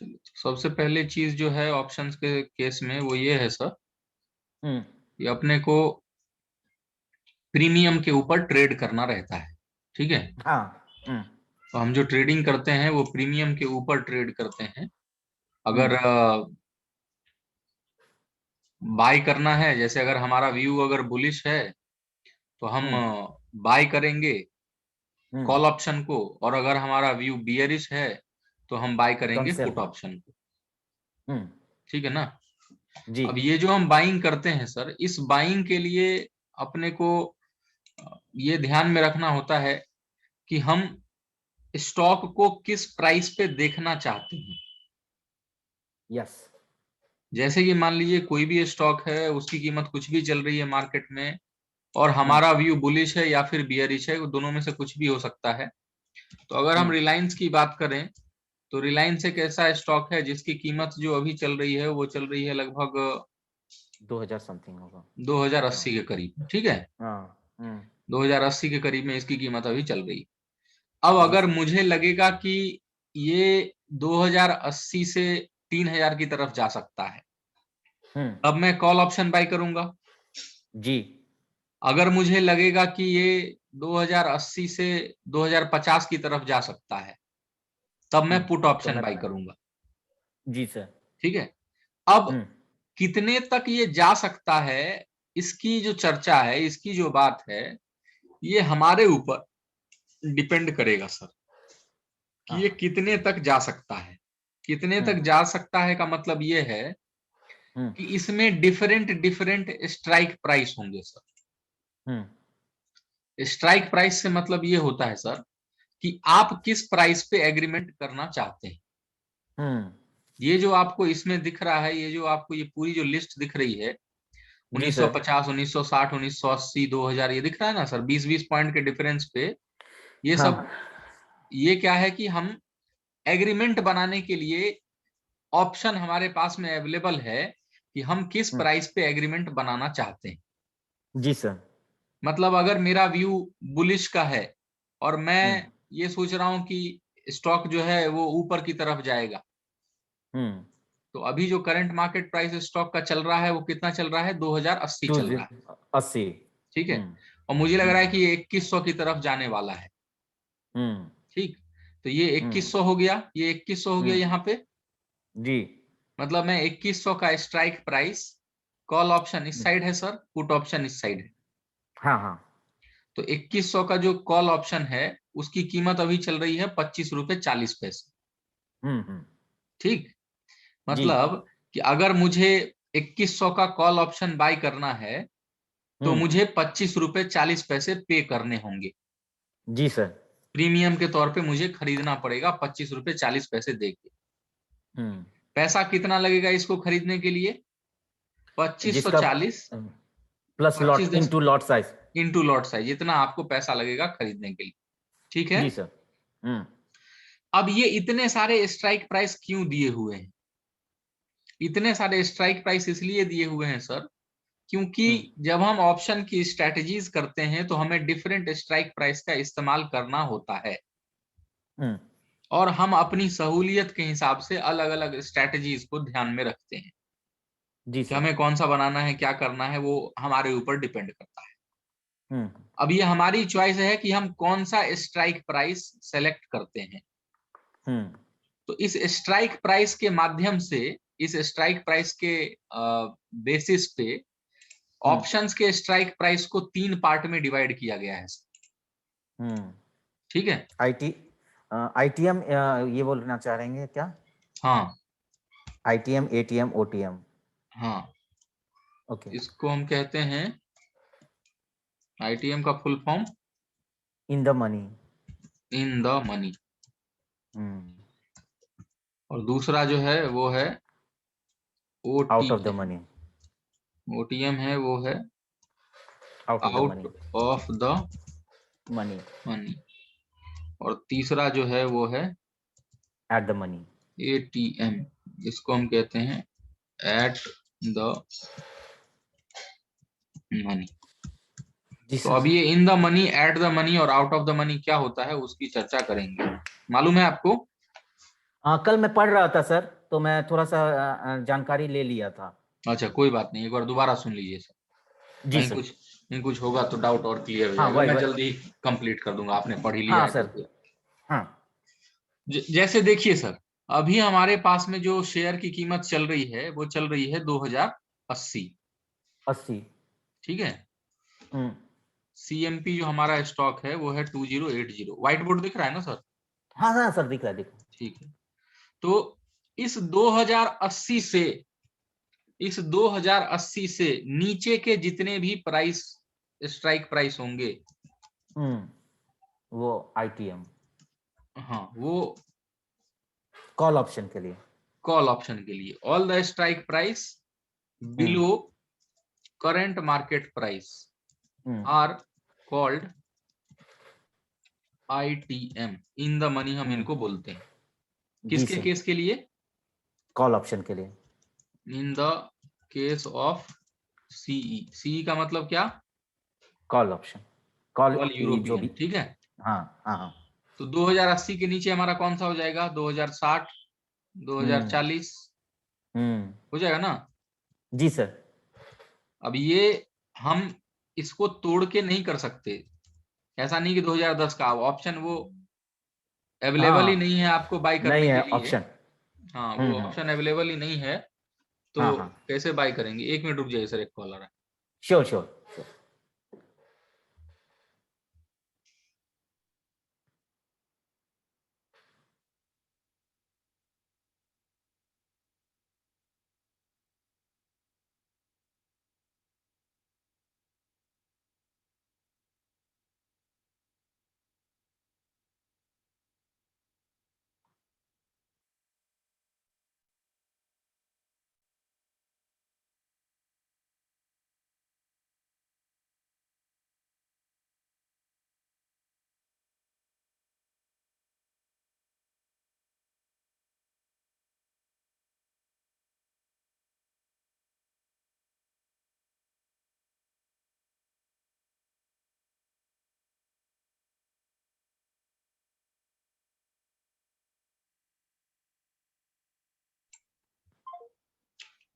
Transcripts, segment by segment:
चलिए, तो सबसे पहले चीज जो है ऑप्शंस के केस में वो ये है सर हम्म कि अपने को प्रीमियम के ऊपर ट्रेड करना रहता है। ठीक है, हाँ। तो हम जो ट्रेडिंग करते हैं वो प्रीमियम के ऊपर ट्रेड करते हैं। अगर हम्म बाय करना है, जैसे अगर हमारा व्यू अगर बुलिश है तो हम हम्म बाय करेंगे हम्म कॉल ऑप्शन को, और अगर हमारा व्यू बियरिश है तो हम बाय तो हम करेंगे सेल पुट कर। ऑप्शन को। हम्म ठीक है ना। जी। अब ये जो हम बाइंग करते हैं सर, इस बाइंग के लिए अपने को ये ध्यान में रखना होता है कि हम स्टॉक को किस प्राइस पे देखना चाहते हैं। यस। जैसे कि मान लीजिए कोई भी स्टॉक है, उसकी कीमत कुछ भी चल रही है मार्केट में, और हम्म हमारा व्यू बुलिश है या फिर बियरिश है, वो दोनों में से कुछ भी हो सकता है। तो अगर हम हम्म रिलायंस की बात करें तो रिलायंस एक ऐसा स्टॉक है जिसकी कीमत जो अभी चल रही है वो चल रही है लगभग 2000 समथिंग होगा। हाँ 2080 के करीब। ठीक है, हाँ। 2080 के करीब में इसकी कीमत अभी चल रही है। अब जी अगर सर। मुझे लगेगा कि ये 2080 से 3000 की तरफ जा सकता है, हम्म तब मैं कॉल ऑप्शन बाय करूंगा। जी। अगर मुझे लगेगा कि ये 2080 से 2050 की तरफ जा सकता है, तब मैं पुट तो ऑप्शन मैं बाय करूंगा। जी सर। ठीक है। अब हम्म कितने तक ये जा सकता है, इसकी जो चर्चा है, इसकी जो बात है, ये हमारे ऊपर डिपेंड करेगा सर कि हाँ ये हाँ। कितने तक जा सकता है। कितने तक हम्म जा सकता है का मतलब ये है हम्म कि इसमें डिफरेंट डिफरेंट स्ट्राइक प्राइस होंगे सर। हम्म स्ट्राइक प्राइस से मतलब ये होता है सर कि आप किस प्राइस पे एग्रीमेंट करना चाहते हैं। हम्म ये जो आपको इसमें दिख रहा है, ये जो आपको ये पूरी जो लिस्ट दिख रही है, जी सर। 1950, 1960, 1980, 2000, ये दिख रहा है ना सर, 20-20 पॉइंट के डिफरेंस पे ये हाँ। सब। ये क्या है कि हम एग्रीमेंट बनाने के लिए ऑप्शन हमारे पास में अवेलेबल है कि हम किस हम्म प्राइस पे एग्रीमेंट बनाना चाहते हैं। जी सर। मतलब अगर मेरा व्यू बुलिश का है और हम्म मैं ये सोच रहा हूं कि स्टॉक जो है वो ऊपर की तरफ जाएगा, हम्म तो अभी जो करंट मार्केट प्राइस स्टॉक का चल रहा है वो कितना चल रहा है, 2080 टू चल रहा है। 80। ठीक है, हम्म और मुझे लग रहा है हम्म कि ये 2100 की तरफ जाने वाला है। हम्म ठीक, तो ये हम्म 2100 हो गया, ये 2100 हो गया हम्म यहाँ पे। जी। मतलब मैं 2100 का स्ट्राइक प्राइस, कॉल ऑप्शन इस हम्म, साइड है सर, पुट ऑप्शन इस साइड है। हाँ हाँ। तो 2100 का जो कॉल ऑप्शन है उसकी कीमत अभी चल रही है 25 रुपए 40 पैसे। हम्म। ठीक, जी। मतलब कि अगर मुझे 2100 का कॉल ऑप्शन बाय करना है तो हम्म मुझे 25 रुपए 40 पैसे पे करने होंगे। जी सर। प्रीमियम के तौर पे मुझे खरीदना पड़ेगा 25 रुपए 40 पैसे दे के। हम्म पैसा कितना लगेगा इसको खरीदने के लिए, पच्चीस सौ जिसका चालीस प्लस पच्चीस लॉट दस into lot size. Into lot size, जितना आपको पैसा लगेगा खरीदने के लिए। ठीक है। जी सर। हम्म अब ये इतने सारे स्ट्राइक प्राइस क्यों दिए हुए हैं? इतने सारे स्ट्राइक प्राइस इसलिए दिए हुए हैं सर क्योंकि हम्म जब हम ऑप्शन की स्ट्रेटजीज करते हैं तो हमें डिफरेंट स्ट्राइक प्राइस का इस्तेमाल करना होता है, हम्म और हम अपनी सहूलियत के हिसाब से अलग अलग स्ट्रेटजीज को ध्यान में रखते हैं जी कि सर। हमें कौन सा बनाना है, क्या करना है, वो हमारे ऊपर डिपेंड करता है। हम्म अब ये हमारी चॉइस है कि हम कौन सा स्ट्राइक प्राइस सेलेक्ट करते हैं। हम्म तो इस स्ट्राइक प्राइस के माध्यम से, इस स्ट्राइक प्राइस के बेसिस पे हम्म ऑप्शंस के स्ट्राइक प्राइस को 3 पार्ट में डिवाइड किया गया है। हम्म ठीक है। आईटी आईटीएम ये बोलना चाह रहे हैं क्या? हाँ आईटीएम, एटीएम, ओटीएम। हाँ, ओके। इसको हम कहते हैं, आईटीएम का full form in the money. In the money, hmm और दूसरा जो है वो है out of the OTM. Money. OTM है वो है out of the out money. Of the money. Money, और तीसरा जो है वो है एट द मनी। एटीएम, इसको हम कहते हैं एट द मनी। जी तो सर। अब ये इन the money, at the money और आउट ऑफ द मनी क्या होता है उसकी चर्चा करेंगे। मालूम है आपको? हाँ, कल मैं पढ़ रहा था सर, तो मैं थोड़ा सा जानकारी ले लिया था। अच्छा कोई बात नहीं, एक बार दोबारा सुन लीजिए सर, जी कहीं सर। कुछ होगा तो डाउट और क्लियर हो हाँ, जाएगा, वही मैं वही। जल्दी कंप्लीट कर दूंगा, आपने पढ़ ही लिया हाँ है तो सर। फिर। हाँ। जैसे देखिए सर, अभी हमारे पास में जो शेयर की कीमत चल रही है वो चल रही है 2080। 80। ठीक है। हम्म। सीएमपी जो हमारा स्टॉक है वो है 2080। व्हाइट बोर्ड दिख रहा है ना सर? हाँ हाँ सर, दिख रहा है, दिख रहा है। ठीक है। तो इस 2080 से, इस 2080 से नीचे के जितने भी प्राइस, स्ट्राइक प्राइस होंगे, वो आईटीएम हाँ वो कॉल ऑप्शन के लिए। कॉल ऑप्शन के लिए, all the strike price hmm. Below current market price hmm. Are called ITM, in the money hmm hmm. इनको बोलते हैं। जी किसके सर, केस के लिए? कॉल ऑप्शन के लिए। In the case of CE. CE का मतलब क्या? Call option. कॉल ऑल जो यूरोपियन। भी। ठीक है। हाँ हाँ हाँ। तो 2080 के नीचे हमारा कौन सा हो जाएगा? 2060, हम्म। 2040 हम्म। हो जाएगा ना? जी सर। अब ये हम इसको तोड़ के नहीं कर सकते। ऐसा नहीं कि 2010 का ऑप्शन वो अवेलेबल ही नहीं हाँ, है आपको बाई नहीं करने के है लिए। ऑप्शन। हाँ वो हम्म। ऑप्शन अवेलेबल ही नहीं है, तो हाँ हाँ। कैसे बाई करेंगे? एक मिनट रुक जाइए सर, एक कॉलर है। Sure sure sure.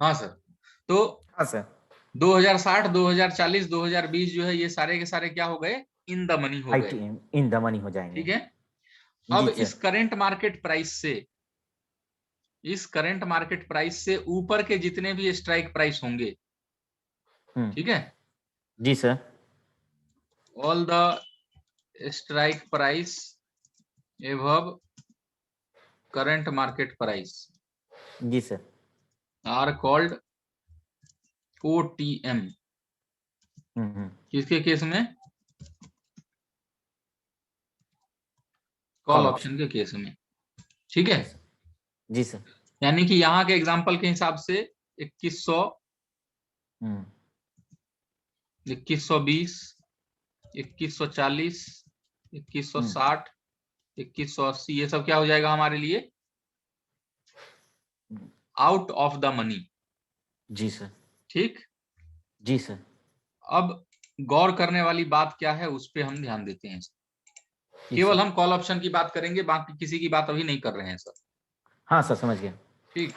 हाँ सर। तो हाँ सर। 2060, 2040, 2020 जो है ये सारे के सारे क्या हो गए? इन द मनी हो गए। आईटीएम इन द मनी हो ठीक जाएंगे। है। अब जी इस सर। करंट मार्केट प्राइस से, इस करंट मार्केट प्राइस से ऊपर के जितने भी स्ट्राइक प्राइस होंगे, हम्म। ठीक है, जी sir. All the strike price above current market price जी sir. Are called OTM. Hmm. किसके केस में? Call call option option. के केस में। ठीक है। जी सर। जी सर। यानी कि यहाँ के एग्जाम्पल के हिसाब से 2100, हम्म। 2120, 2140, हम्म। 2160, 2180, ये सब क्या हो जाएगा हमारे लिए? Hmm. Out of the money. जी सर। ठीक। जी सर। अब गौर करने वाली बात क्या है उस पर हम ध्यान देते हैं। जी केवल सर। हम कॉल ऑप्शन की बात करेंगे, बाकी किसी की बात अभी नहीं कर रहे हैं सर। हाँ सर, समझ गया। ठीक।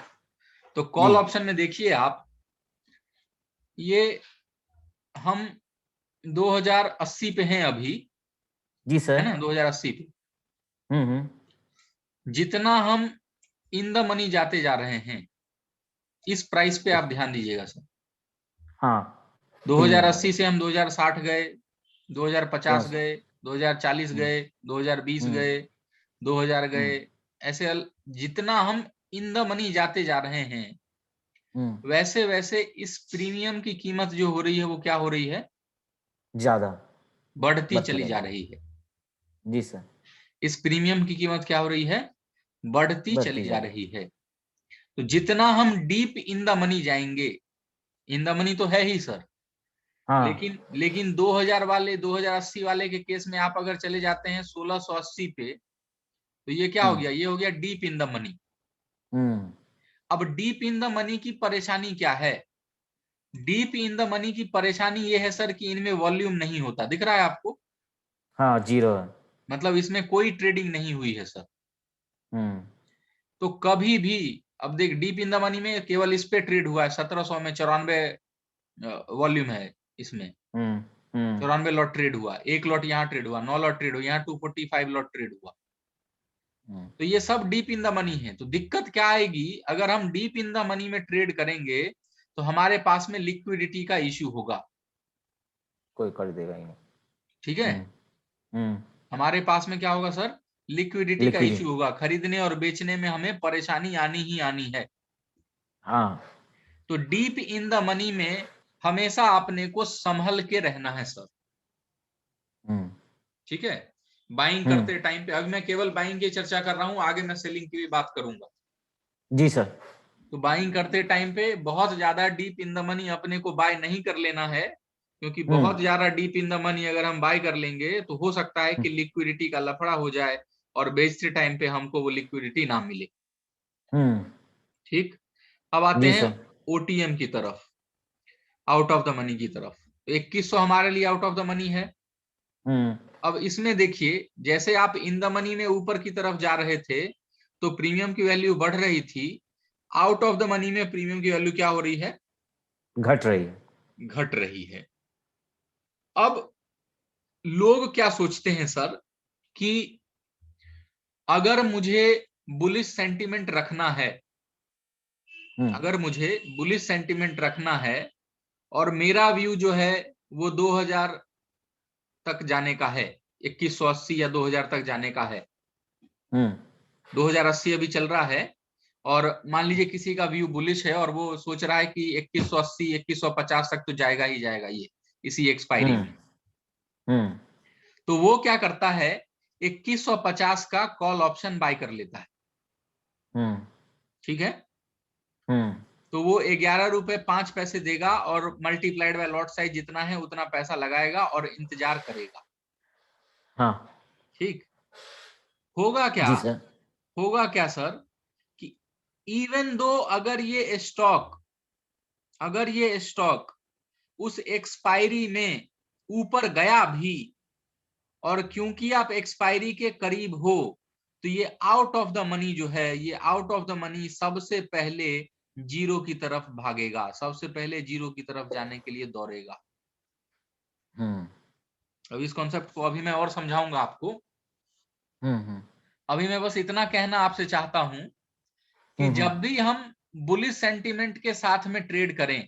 तो जी। कॉल ऑप्शन में देखिए आप, ये हम 2080 पे हैं अभी, जी है सर। ना, 2080 पे। हम्म। जितना हम इन द मनी जाते जा रहे हैं, इस प्राइस पे आप ध्यान दीजिएगा सर। हाँ। तीन महीने में। 2080 से हम 2060 गए, 2050 समझ। गए, 2040 हम्म। गए, 2020 हम्म। गए, 2000 हम्म। गए। ऐसे जितना हम इन द मनी जाते जा रहे हैं, हम्म। वैसे वैसे इस प्रीमियम की कीमत जो हो रही है वो क्या हो रही है? ज्यादा बढ़ती बढ़ती चली जा जा रही रही है। है। जी सर। इस प्रीमियम की कीमत क्या हो रही है? बढ़ती बढ़ती चली जा जा रही रही है। तो जितना हम डीप इन द मनी जाएंगे, इन द मनी तो है ही सर, है। हाँ। लेकिन 2000 वाले, 2080 वाले के केस में आप अगर चले जाते हैं 1680 पे, तो ये क्या हो हम्म। गया? ये हो गया डीप इन द मनी। हम्म। अब डीप इन द मनी की परेशानी क्या है? डीप इन द मनी की परेशानी ये है सर कि इनमें वॉल्यूम नहीं होता। दिख रहा है आपको? हाँ, जीरो है। मतलब इसमें कोई ट्रेडिंग नहीं हुई है सर। हम्म। तो कभी भी, अब देख डीप इन द मनी में केवल इस पे ट्रेड हुआ है, 1700 में 94 वॉल्यूम है इसमें, 94 लॉट ट्रेड हुआ, एक लॉट यहाँ ट्रेड हुआ, 9 लॉट ट्रेड हुआ, यहाँ 245 लॉट ट्रेड हुआ। तो ये सब डीप इन द मनी है। तो दिक्कत क्या आएगी, अगर हम डीप इन द मनी में ट्रेड करेंगे तो हमारे पास में लिक्विडिटी का इश्यू होगा। कोई कर देगा ही नहीं। ठीक है, हमारे पास में क्या होगा सर, लिक्विडिटी का लिक्विडिटी। इश्यू होगा, खरीदने और बेचने में हमें परेशानी आनी ही आनी है। हाँ। तो डीप इन द मनी में हमेशा अपने को संभल के रहना है सर। ठीक है, बाइंग करते टाइम पे, अभी मैं केवल बाइंग की चर्चा कर रहा हूं, आगे मैं सेलिंग की भी बात करूंगा। जी सर। तो बाइंग करते टाइम पे बहुत ज्यादा डीप इन द मनी अपने को बाय नहीं कर लेना है, क्योंकि बहुत ज्यादा डीप इन द मनी अगर हम बाय कर लेंगे तो हो सकता है कि लिक्विडिटी का लफड़ा हो जाए और बेचते टाइम पे हमको वो लिक्विडिटी ना मिले। ठीक, अब आते जी हैं सर। ओटीएम की तरफ, आउट ऑफ द मनी की तरफ। तो 2100 हमारे लिए आउट ऑफ द मनी है। अब इसमें देखिए, जैसे आप इन द मनी में ऊपर की तरफ जा रहे थे तो प्रीमियम की वैल्यू बढ़ रही थी, आउट ऑफ द मनी में प्रीमियम की वैल्यू क्या हो रही है, घट रही है। घट रही है। अब लोग क्या सोचते हैं सर कि अगर मुझे बुलिश सेंटिमेंट रखना है, अगर मुझे बुलिश सेंटिमेंट रखना है और मेरा व्यू जो है वो 2000 तक जाने का है, 2180 या 2000 तक जाने का है, 2080 अभी चल रहा है, और मान लीजिए किसी का व्यू बुलिश है और वो सोच रहा है कि 2180 2150 तक तो जाएगा ही जाएगा ये इसी एक्सपायरी में, तो वो क्या करता है, 2150 का कॉल ऑप्शन बाय कर लेता है। ठीक है, तो वो 11 रुपए 5 पैसे देगा और मल्टीप्लाइड बाय लॉट साइज जितना है उतना पैसा लगाएगा और इंतजार करेगा। हाँ। ठीक, होगा क्या, जी सर। होगा क्या सर कि इवन दो अगर ये स्टॉक, अगर ये स्टॉक उस एक्सपायरी में ऊपर गया भी, और क्योंकि आप एक्सपायरी के करीब हो तो ये आउट ऑफ द मनी जो है, ये आउट ऑफ द मनी सबसे पहले जीरो की तरफ भागेगा, सबसे पहले जीरो की तरफ जाने के लिए दौड़ेगा। अब इस कॉन्सेप्ट को अभी मैं और समझाऊंगा आपको। अभी मैं बस इतना कहना आपसे चाहता हूं कि जब भी हम बुलिश सेंटीमेंट के साथ में ट्रेड करें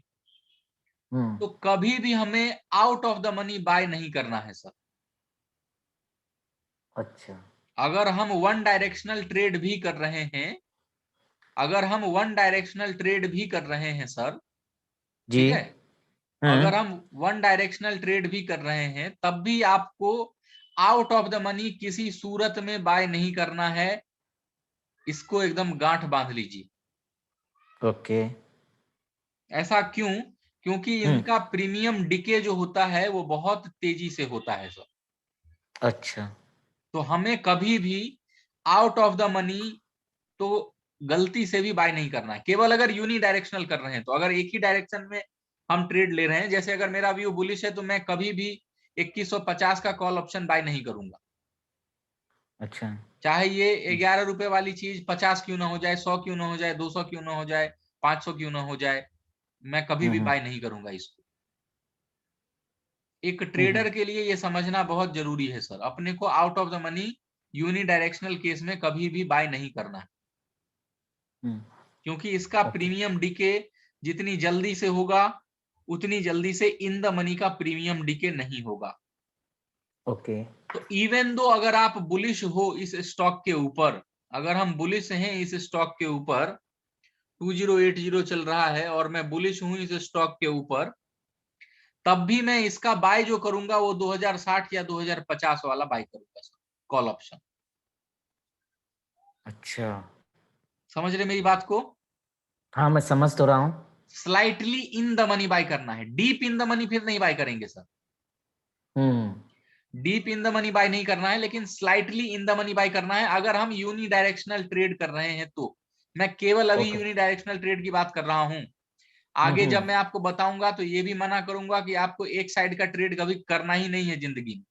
तो कभी भी हमें out of the money by नहीं करना है सर। अच्छा। अगर हम वन डायरेक्शनल ट्रेड भी कर रहे हैं, अगर हम वन डायरेक्शनल ट्रेड भी कर रहे हैं सर, जी। ठीक है, अगर हम वन डायरेक्शनल ट्रेड भी कर रहे हैं तब भी आपको आउट ऑफ द मनी किसी सूरत में बाय नहीं करना है, इसको एकदम गांठ बांध लीजिए। ओके। ऐसा क्यों, क्योंकि इनका प्रीमियम डिके जो होता है वो बहुत तेजी से होता है सर। अच्छा। तो हमें कभी भी आउट ऑफ द मनी तो गलती से भी बाय नहीं करना है, केवल अगर यूनी डायरेक्शनल कर रहे हैं। तो अगर एक ही डायरेक्शन में हम ट्रेड ले रहे हैं, जैसे अगर मेरा व्यू बुलिश है तो मैं कभी भी 2150 का कॉल ऑप्शन बाय नहीं करूंगा, अच्छा। चाहे ये 11 रुपए वाली चीज 50 क्यों ना हो जाए, 100 क्यों ना हो जाए, 200 क्यों ना हो जाए, 500 क्यों ना हो जाए, मैं कभी भी बाय नहीं करूंगा इसको। एक ट्रेडर के लिए ये समझना बहुत जरूरी है सर, अपने को out of the money unidirectional case में कभी भी बाय नहीं करना है, क्योंकि इसका प्रीमियम डिके जितनी जल्दी से होगा उतनी जल्दी से इन द मनी का प्रीमियम डिके नहीं होगा। ओके। तो इवन दो अगर आप बुलिश हो इस स्टॉक के ऊपर, अगर हम बुलिश हैं इस स्टॉक के ऊपर, 2080 चल रहा है और मैं बुलिश हूं इस स्टॉक के ऊपर, तब भी मैं इसका बाय जो करूंगा वो 2060 या 2050 वाला बाय करूंगा सर, कॉल ऑप्शन। अच्छा। समझ रहे मेरी बात को, हाँ, मैं समझ तो रहा हूँ। Slightly in the money by करना है, डीप इन द मनी फिर नहीं बाय करेंगे sir. Deep in the money by नहीं करना है, लेकिन slightly in the money by करना है अगर हम यूनी डायरेक्शनल ट्रेड कर रहे हैं तो। मैं केवल अभी ओके। यूनी डायरेक्शनल ट्रेड की बात कर रहा हूं, आगे जब मैं आपको बताऊंगा तो ये भी मना करूंगा कि आपको एक साइड का ट्रेड कभी करना ही नहीं है जिंदगी में।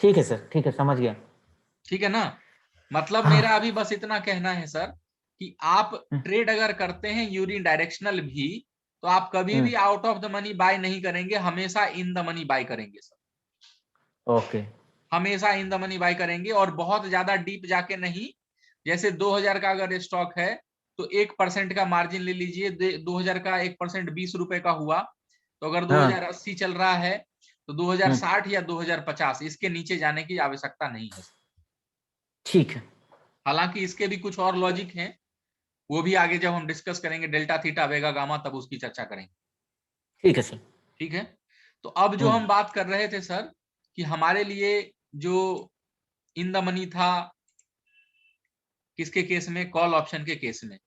ठीक है सर, ठीक है, समझ गया। ठीक है ना, मतलब हाँ। मेरा अभी बस इतना कहना है सर कि आप ट्रेड अगर करते हैं यूनि डायरेक्शनल भी, तो आप कभी भी out of the money by नहीं करेंगे, हमेशा इन द मनी बाय करेंगे सर। ओके। हमेशा इन द मनी बाय करेंगे, और बहुत ज्यादा डीप जाके नहीं। जैसे 2000 का अगर स्टॉक है तो 1% का मार्जिन ले लीजिए, 2000 का 1% 20 रुपए का हुआ, तो अगर हाँ। 2080 चल रहा है तो 2060 या 2050, इसके नीचे जाने की आवश्यकता नहीं है। ठीक है। हालांकि इसके भी कुछ और लॉजिक हैं, वो भी आगे जब हम डिस्कस करेंगे डेल्टा थीटा वेगा गामा, तब उसकी चर्चा करेंगे। ठीक है सर। ठीक है। तो अब जो हम बात कर रहे थे सर कि हमारे लिए जो इन द मनी था किसके केस में, कॉल ऑप्शन के केस में,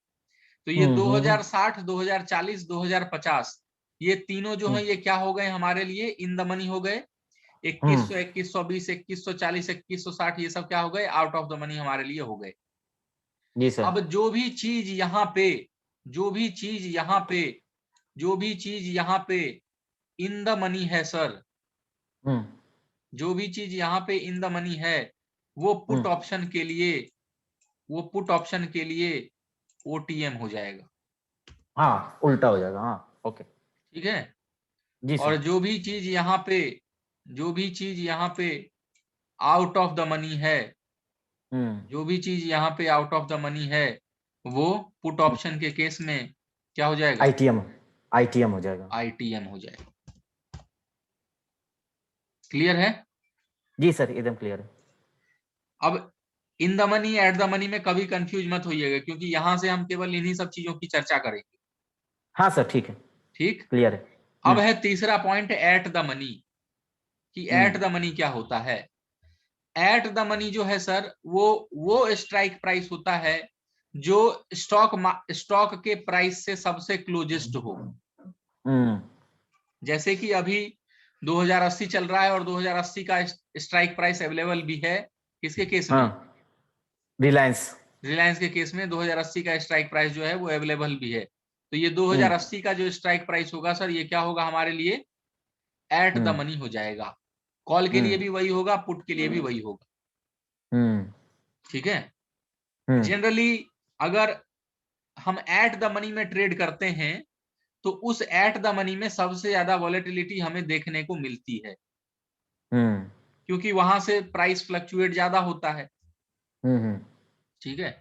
तो ये 2060, 2040, 2050, ये तीनों जो है ये क्या हो गए हमारे लिए, इन द मनी हो गए। 2100, 2120, 2140, 2160, ये सब क्या हो गए, आउट ऑफ द मनी हमारे लिए हो गए। जी सर। अब जो भी चीज यहाँ पे, जो भी चीज यहाँ पे, जो भी चीज यहाँ पे इन द मनी है सर, जो भी चीज यहाँ पे इन द मनी है, वो पुट ऑप्शन के लिए, वो पुट ऑप्शन के लिए ओटीएम हो जाएगा। हाँ, उल्टा हो जाएगा। हाँ, ओके। ठीक है। जी और सर। जो भी चीज यहाँ पे, जो भी चीज यहाँ पे आउट ऑफ द मनी है, जो भी चीज यहाँ पे आउट ऑफ द मनी है, वो पुट ऑप्शन के केस में क्या हो जाएगा, आईटीएम, आईटीएम हो जाएगा। आईटीएम हो जाएगा। क्लियर है। जी सर, एकदम क्लियर है। अब इन the money, at the money में कभी कंफ्यूज मत होइएगा, क्योंकि यहां से हम केवल इन्हीं सब चीजों की चर्चा करेंगे। हाँ सर, ठीक है। ठीक। क्लियर है। अब है तीसरा पॉइंट, एट द मनी, कि एट द मनी क्या होता है। एट द मनी जो है सर, वो स्ट्राइक प्राइस होता है जो स्टॉक के प्राइस से सबसे क्लोजेस्ट हो। जैसे कि अभी 2080 चल रहा है और 2080 का स्ट्राइक प्राइस अवेलेबल भी है, किसके केस में, रिलायंस। रिलायंस के केस में 2080 का स्ट्राइक प्राइस जो है वो अवेलेबल भी है। तो ये 2080 का जो स्ट्राइक प्राइस होगा सर, ये क्या होगा हमारे लिए, एट द मनी हो जाएगा। कॉल के लिए भी वही होगा, पुट के लिए भी वही होगा। ठीक है। जनरली अगर हम एट द मनी में ट्रेड करते हैं, तो उस एट द मनी में सबसे ज्यादा वॉलेटिलिटी हमें देखने को मिलती है, क्योंकि वहां से प्राइस फ्लक्चुएट ज्यादा होता है। ठीक है।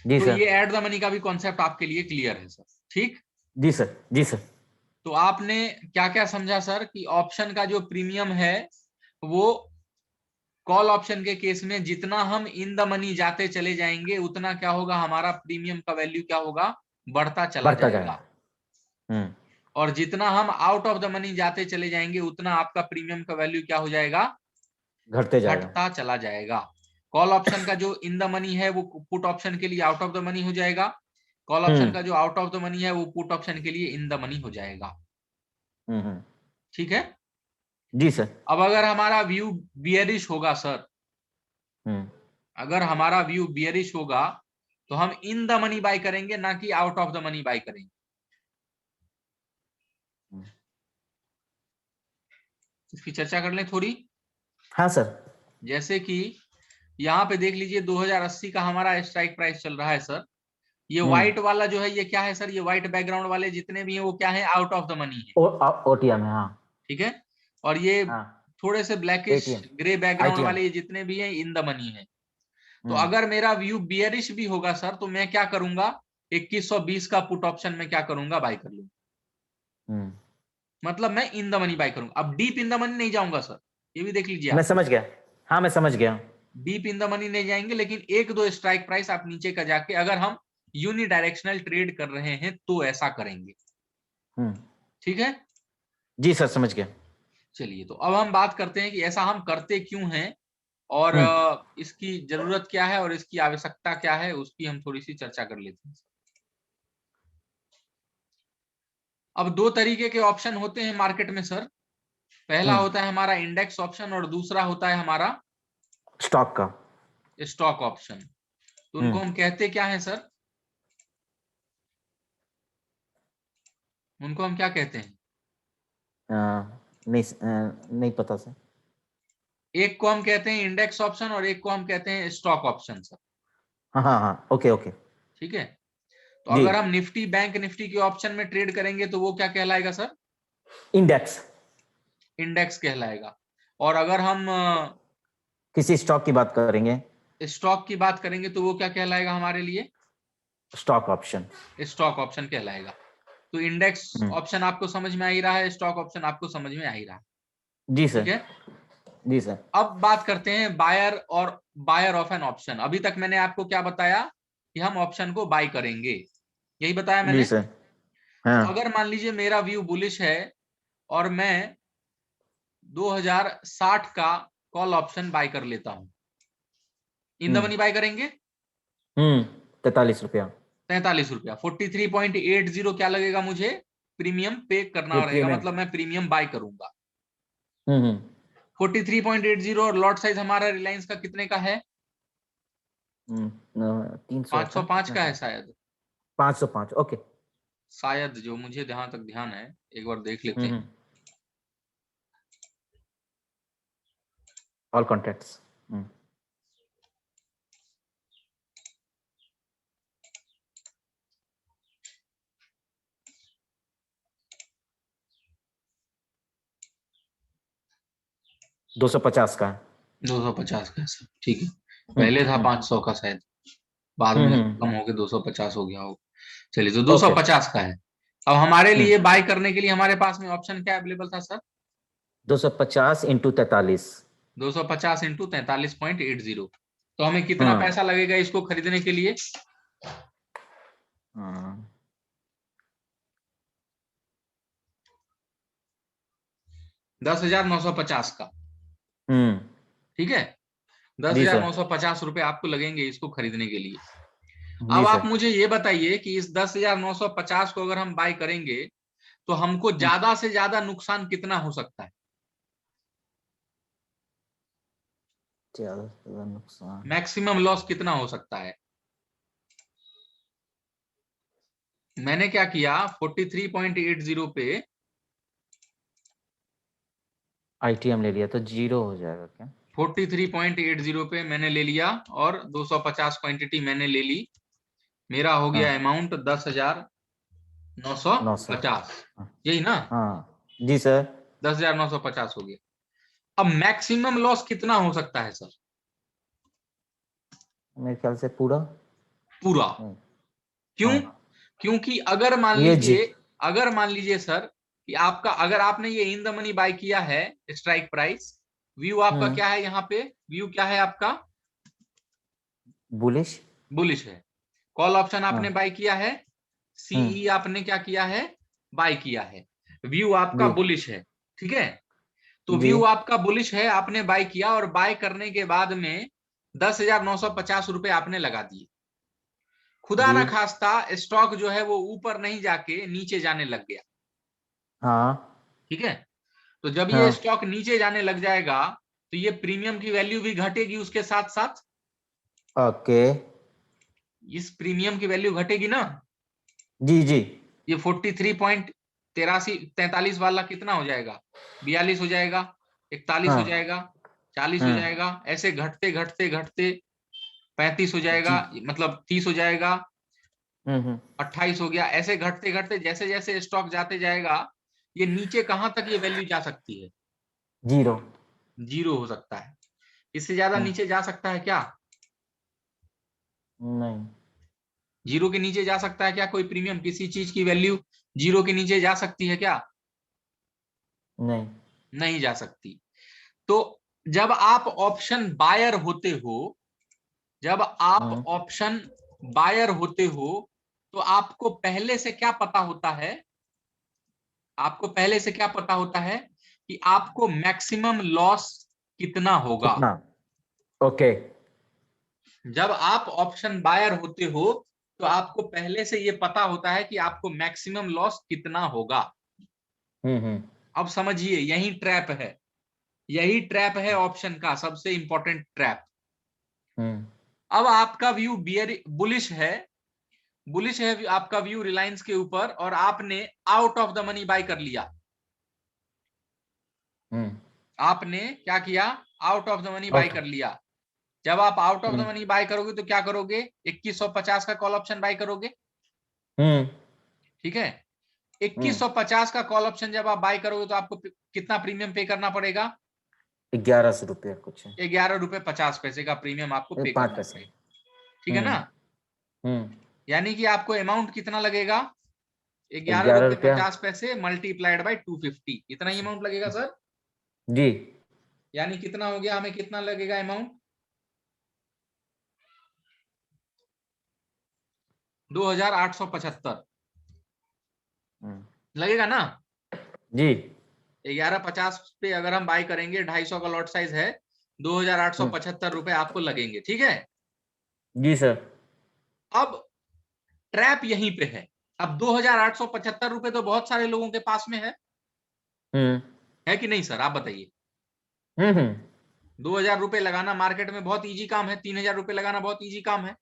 जी तो सर। ये एट द मनी का भी कॉन्सेप्ट आपके लिए क्लियर है सर। ठीक। जी सर। जी सर। तो आपने क्या क्या समझा सर, कि ऑप्शन का जो प्रीमियम है वो कॉल ऑप्शन के केस में जितना हम इन द मनी जाते चले जाएंगे, उतना क्या होगा, हमारा प्रीमियम का वैल्यू क्या होगा, बढ़ता चला बढ़ता जाएगा। जाएगा। और जितना हम आउट ऑफ द मनी जाते चले जाएंगे, उतना आपका प्रीमियम का वैल्यू क्या हो जाएगा, घटते जाएगा। घटता चला जाएगा। कॉल ऑप्शन का जो इन द मनी है वो पुट ऑप्शन के लिए आउट ऑफ द मनी हो जाएगा, कॉल ऑप्शन का जो आउट ऑफ द मनी है वो पुट ऑप्शन के लिए इन द मनी हो जाएगा। ठीक है। जी सर। अब अगर हमारा व्यू बियरिश होगा सर, अगर हमारा व्यू बियरिश होगा, तो हम इन द मनी बाय करेंगे, ना कि out of the money by करेंगे। इसकी चर्चा कर लें थोड़ी। हाँ सर। जैसे कि यहाँ पे देख लीजिए 2080 का हमारा स्ट्राइक प्राइस चल रहा है सर। ये व्हाइट वाला जो है ये क्या है सर, ये व्हाइट बैकग्राउंड वाले जितने भी हैं वो क्या है, आउट ऑफ द मनी है। ओटीएम है। हाँ। ठीक है। और ये हाँ। थोड़े से blackish ATM. Grey background ITM. वाले ये जितने भी हैं इन द मनी है। तो अगर मेरा व्यू बियरिश भी होगा सर, तो मैं क्या करूंगा, 2120 का पुट ऑप्शन में क्या करूंगा, बाय कर लूंगा। मतलब मैं इन द मनी बाय करूंगा। अब डीप इन द मनी नहीं जाऊंगा सर, ये भी देख लीजिए मैं आप। समझ गया। हाँ, मैं समझ गया। डीप इन द मनी नहीं जाएंगे, लेकिन एक दो स्ट्राइक प्राइस आप नीचे का जाके, अगर हम यूनि डायरेक्शनल ट्रेड कर रहे हैं तो ऐसा करेंगे। ठीक है। जी सर, समझ गया। चलिए, तो अब हम बात करते हैं कि ऐसा हम करते क्यों हैं, और इसकी जरूरत क्या है और इसकी आवश्यकता क्या है, उसकी हम थोड़ी सी चर्चा कर लेते हैं। अब दो तरीके के ऑप्शन होते हैं मार्केट में सर। पहला होता है हमारा इंडेक्स ऑप्शन, और दूसरा होता है हमारा स्टॉक का। Stock option. तो उनको हम कहते क्या है सर, उनको हम क्या कहते हैं, नहीं, नहीं पता सर। एक को हम कहते हैं इंडेक्स ऑप्शन और एक को हम कहते हैं स्टॉक ऑप्शन सर। हाँ हाँ हाँ, ओके ओके। ठीक है, तो जी। अगर हम निफ्टी बैंक निफ्टी के ऑप्शन में ट्रेड करेंगे तो वो क्या कहलाएगा सर? इंडेक्स। इंडेक्स कहलाएगा। और अगर हम किसी स्टॉक की बात करेंगे, स्टॉक की बात करेंगे तो वो क्या कहलाएगा हमारे लिए? Stock option. स्टॉक ऑप्शन कहलाएगा। तो इंडेक्स हम्म। ऑप्शन आपको समझ में आ ही रहा है, स्टॉक ऑप्शन आपको समझ में आ ही रहा है। जी ठीक सर। है, जी सर। अब बात करते हैं बायर और बायर ऑफ एन ऑप्शन। अभी तक मैंने आपको क्या बताया कि हम ऑप्शन को बाय करेंगे, यही बताया जी मैंने। सर। तो हाँ। अगर मान लीजिए मेरा व्यू बुलिश है और मैं 2060 का कॉल ऑप्शन बाय कर लेता हूं, in the hmm. Money by करेंगे 43 रुपया। 43 रुपया, 43.80 क्या लगेगा मुझे? प्रीमियम पे करना रहेगा, प्रीमियम। मतलब मैं प्रीमियम बाय करूंगा। हम्म। 43.80 और लॉट साइज हमारा रिलायंस का कितने का है? 300 था 505 कितना का था? है शायद। 505, ओके। शायद, जो मुझे जहां तक ध्यान है, एक बार देख लेते हैं। All contracts. 250 का है। 250 का है सर, ठीक है। हम्म। पहले था हम्म। 500 का शायद, बाद में हम्म। कम होके 250 हो गया हो। चलिए, तो 250 ओके। का है। अब हमारे लिए हम्म। बाय करने के लिए हमारे पास में ऑप्शन क्या अवेलेबल था सर? 250 इंटू 43। 250 इंटू 43.80। तो हमें कितना हाँ। पैसा लगेगा इसको खरीदने के लिए? हाँ। 10,950 का। हम्म। ठीक है, दस जी हजार सर। नौ सौ पचास रुपए आपको लगेंगे इसको खरीदने के लिए। जी अब आप सर। मुझे ये बताइए कि इस 10,950 को अगर हम बाय करेंगे तो हमको हम्म। ज्यादा से ज्यादा नुकसान कितना हो सकता है? ज्यादा से ज्यादा नुकसान। मैक्सिमम लॉस कितना हो सकता है? मैंने क्या किया, 43.80 पे आईटीएम ले लिया तो जीरो हो जाएगा क्या? 43.80 पे मैंने ले लिया, और 250 क्वांटिटी मैंने ले ली। मेरा हो हाँ। गया अमाउंट 900। 10,950, हाँ। यही ना? हाँ। जी सर। 10,950 हो गया। अब मैक्सिमम लॉस कितना हो सकता है सर? मेरे ख्याल से पूरा। पूरा। नहीं। क्यों? हाँ। क्योंकि ये जी। अगर मान लीजिए सर कि आपका, अगर आपने ये इन द मनी बाय किया है, स्ट्राइक प्राइस, व्यू आपका हम्म। क्या है यहाँ पे? व्यू क्या है आपका? बुलिश। बुलिश है। कॉल ऑप्शन आपने हाँ। बाय किया है, सीई हम्म। आपने क्या किया है? बाय किया है। व्यू आपका जी। बुलिश है। ठीक है, तो जी। व्यू आपका बुलिश है, आपने बाय किया, और बाय करने के बाद में 10,950 रुपए आपने लगा दिए। खुदा जी। ना खास्ता स्टॉक जो है वो ऊपर नहीं जाके नीचे जाने लग गया। हाँ। ठीक है, तो जब ये हाँ। स्टॉक नीचे जाने लग जाएगा तो ये प्रीमियम की वैल्यू भी घटेगी उसके साथ साथ। ओके। इस प्रीमियम की वैल्यू घटेगी ना। जी जी। ये 43.43 वाला कितना हो जाएगा? 42 हो जाएगा, 41 हो हाँ। जाएगा, 40 हो हाँ। जाएगा, ऐसे घटते घटते घटते 35 हो जाएगा, जी। मतलब 30 हो जाएगा, हम्म। 28 हो गया। ऐसे घटते घटते जैसे जैसे स्टॉक जाते जाएगा, ये नीचे कहां तक ये वैल्यू जा सकती है? जीरो। जीरो हो सकता है। इससे ज्यादा हम्म। नीचे जा सकता है क्या? नहीं। जीरो के नीचे जा सकता है क्या कोई प्रीमियम? किसी चीज की वैल्यू जीरो के नीचे जा सकती है क्या? नहीं। नहीं जा सकती। तो जब आप ऑप्शन बायर होते हो, जब आप हम्म। ऑप्शन बायर होते हो, तो आपको पहले से क्या पता होता है? आपको पहले से क्या पता होता है कि आपको मैक्सिमम लॉस कितना होगा? कितना? ओके। जब आप ऑप्शन बायर होते हो तो आपको पहले से ये पता होता है कि आपको मैक्सिमम लॉस कितना होगा। हम्म। अब समझिए, यही ट्रैप है, यही ट्रैप है ऑप्शन का सबसे इंपॉर्टेंट ट्रैप। हम्म। अब आपका व्यू बियर बुलिश है, बुलिश है आपका व्यू रिलायंस के ऊपर, और आपने out of the money by कर लिया। हम्म। आपने क्या किया? Out of the money by out. कर लिया। जब आप out of the money by करोगे तो क्या करोगे, 2150 का कॉल ऑप्शन बाय करोगे। ठीक है, 2150 का कॉल ऑप्शन जब आप बाय करोगे तो आपको कितना प्रीमियम पे करना पड़ेगा, 1100 रुपया कुछ है, 11 रुपए 50 पैसे का प्रीमियम आपको पे 5 करना पैसे। पड़ेगा। ठीक है ना, यानी कि आपको अमाउंट कितना लगेगा, 11 11 रुपए रुपया 50 पैसे मल्टीप्लाइड बाय 250, इतना ही अमाउंट लगेगा सर। जी। यानी कितना हो गया, हमें कितना लगेगा अमाउंट, 2875 लगेगा ना। जी 1150 पे अगर हम बाय करेंगे, 250 का लॉट साइज है, 2875 रुपए आपको लगेंगे। ठीक है, जी सर। अब ट्रैप यहीं पे है। अब 2875 रुपए तो बहुत सारे लोगों के पास में है कि नहीं सर, आप बताइए। 2000 रुपए लगाना मार्केट में बहुत इजी काम है, 3000 रुपए लगाना बहुत इजी काम है।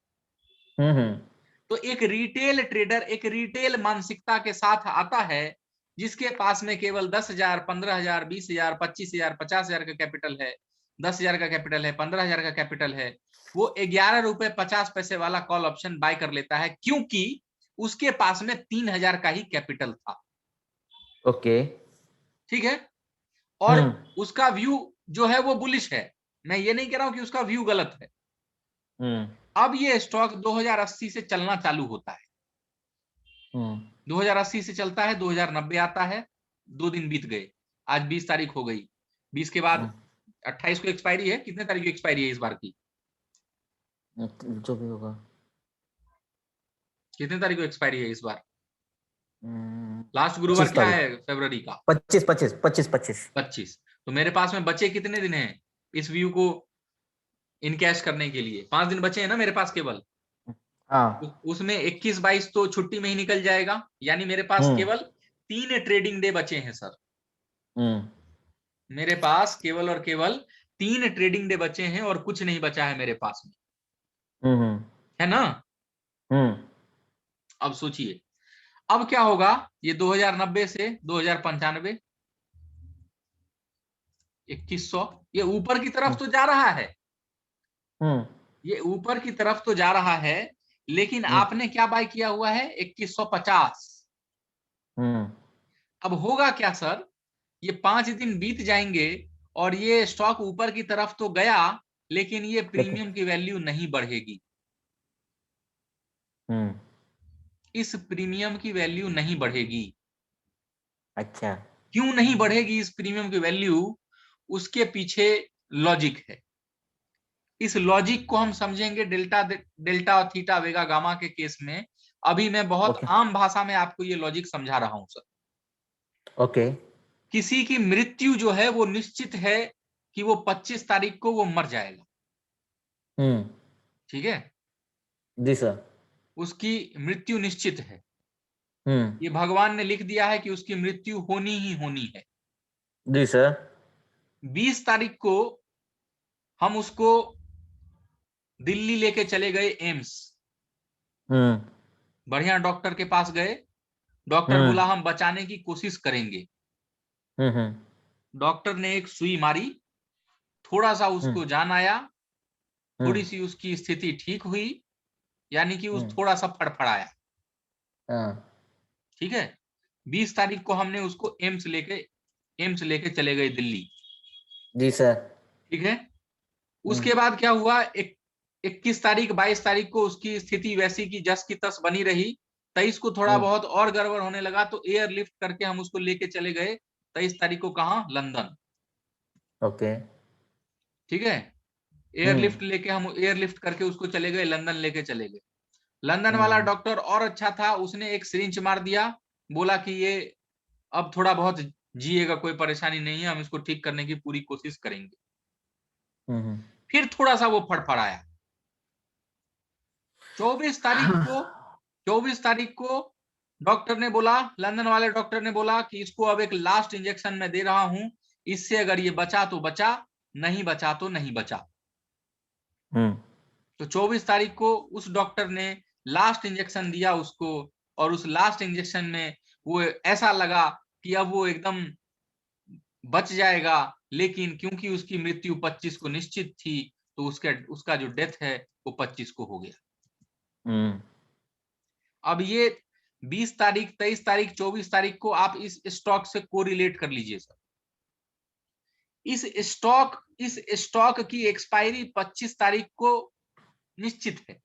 तो एक रिटेल ट्रेडर एक रिटेल मानसिकता के साथ आता है, जिसके पास में केवल 10,000, 15,000, 20,000, 25,000, 50,000 का कैपिटल है, 10,000 का कैपिटल है, 15,000 का कैपिटल है, वो 11 रुपए 50 पैसे वाला कॉल ऑप्शन बाय कर लेता है, क्योंकि उसके पास में 3,000 का ही कैपिटल था। ओके। ठीक है, और उसका व्यू जो है वो बुलिश है, मैं ये नहीं कह रहा हूं कि उसका व्यू गलत है। अब ये स्टॉक 2080 से चलना चालू होता है, 2080 से चलता है, 2090 आता है, 2 दिन बीत गए, आज 20 तारीख हो गई, 20 के बाद 28 को एक्सपायरी है, कितने तारीख की एक्सपायरी है इस बार की, जो भी होगा, कितने तारीख को एक्सपायरी है इस बार, लास्ट गुरुवार 25 क्या तारीख, है फरवरी का, 25। तो मेरे पास में बचे कितने दिन हैं इस व्यू को इनकैश करने के लिए, 5 दिन बचे हैं ना मेरे पास केवल। हाँ। उसमें 21-22 तो छुट्टी में ही निकल जाएगा, यानी मेरे पास केवल 3 ट्रेडिंग डे बचे हैं सर। मेरे पास केवल और केवल 3 ट्रेडिंग डे बचे हैं और कुछ नहीं बचा है मेरे पास में, है ना। अब सोचिए, अब क्या होगा, ये 2090 से 2095, 2100, ये ऊपर की तरफ तो जा रहा है, ये ऊपर की तरफ तो जा रहा है, लेकिन आपने क्या बाय किया हुआ है, 2150। अब होगा क्या सर, ये 5 दिन बीत जाएंगे और ये स्टॉक ऊपर की तरफ तो गया, लेकिन ये प्रीमियम की वैल्यू नहीं बढ़ेगी, इस प्रीमियम की वैल्यू नहीं बढ़ेगी। अच्छा। क्यों नहीं बढ़ेगी इस प्रीमियम की वैल्यू, उसके पीछे लॉजिक है। इस लॉजिक को हम समझेंगे डेल्टा डेल्टा और थीटा वेगा गामा के केस में। अभी मैं बहुत आम भाषा में आपको ये लॉजिक समझा रहा हूं सर। ओके। किसी की मृत्यु जो है वो निश्चित है कि वो 25 तारीख को वो मर जाएगा, ठीक है, जी सर। उसकी मृत्यु निश्चित है, ये भगवान ने लिख दिया है कि उसकी मृत्यु होनी ही होनी है। जी सर। 20 तारीख को हम उसको दिल्ली लेके चले गए एम्स, बढ़िया डॉक्टर के पास गए, डॉक्टर बोला हम बचाने की कोशिश करेंगे, डॉक्टर ने एक सुई मारी, थोड़ा सा उसको जान आया, थोड़ी सी उसकी स्थिति ठीक हुई, यानी कि उस थोड़ा सा फड़फड़ाया, ठीक है। 20 तारीख को हमने उसको एम्स लेके चले गए दिल्ली, जी सर। ठीक है। उसके बाद क्या हुआ, 21 तारीख 22 तारीख को उसकी स्थिति वैसी की जस की तस बनी रही, 23 को थोड़ा बहुत और गड़बड़ होने लगा, तो एयरलिफ्ट करके हम उसको लेके चले गए 23 तारीख को, कहा, लंदन, ओके। ठीक है। एयरलिफ्ट करके उसको चले गए लंदन, लेके चले गए। लंदन वाला डॉक्टर और अच्छा था, उसने एक सिरिंज मार दिया, बोला कि ये अब थोड़ा बहुत जिएगा, कोई परेशानी नहीं है, हम इसको ठीक करने की पूरी कोशिश करेंगे। फिर थोड़ा सा वो फड़फड़ाया, 24 तारीख को डॉक्टर ने बोला, लंदन वाले डॉक्टर ने बोला कि इसको अब एक लास्ट इंजेक्शन में दे रहा हूं, इससे अगर ये बचा तो बचा, नहीं बचा तो नहीं बचा। तो 24 तारीख को उस डॉक्टर ने लास्ट इंजेक्शन दिया उसको, और उस लास्ट इंजेक्शन में वो ऐसा लगा कि अब वो एकदम बच जाएगा, लेकिन क्योंकि उसकी मृत्यु 25 को निश्चित थी, तो उसका जो डेथ है वो 25 को हो गया। अब ये 20 तारीख, 23 तारीख, 24 तारीख को आप इस स्टॉक से कोरिलेट कर लीजिए सर। इस स्टॉक की एक्सपायरी 25 तारीख को निश्चित है।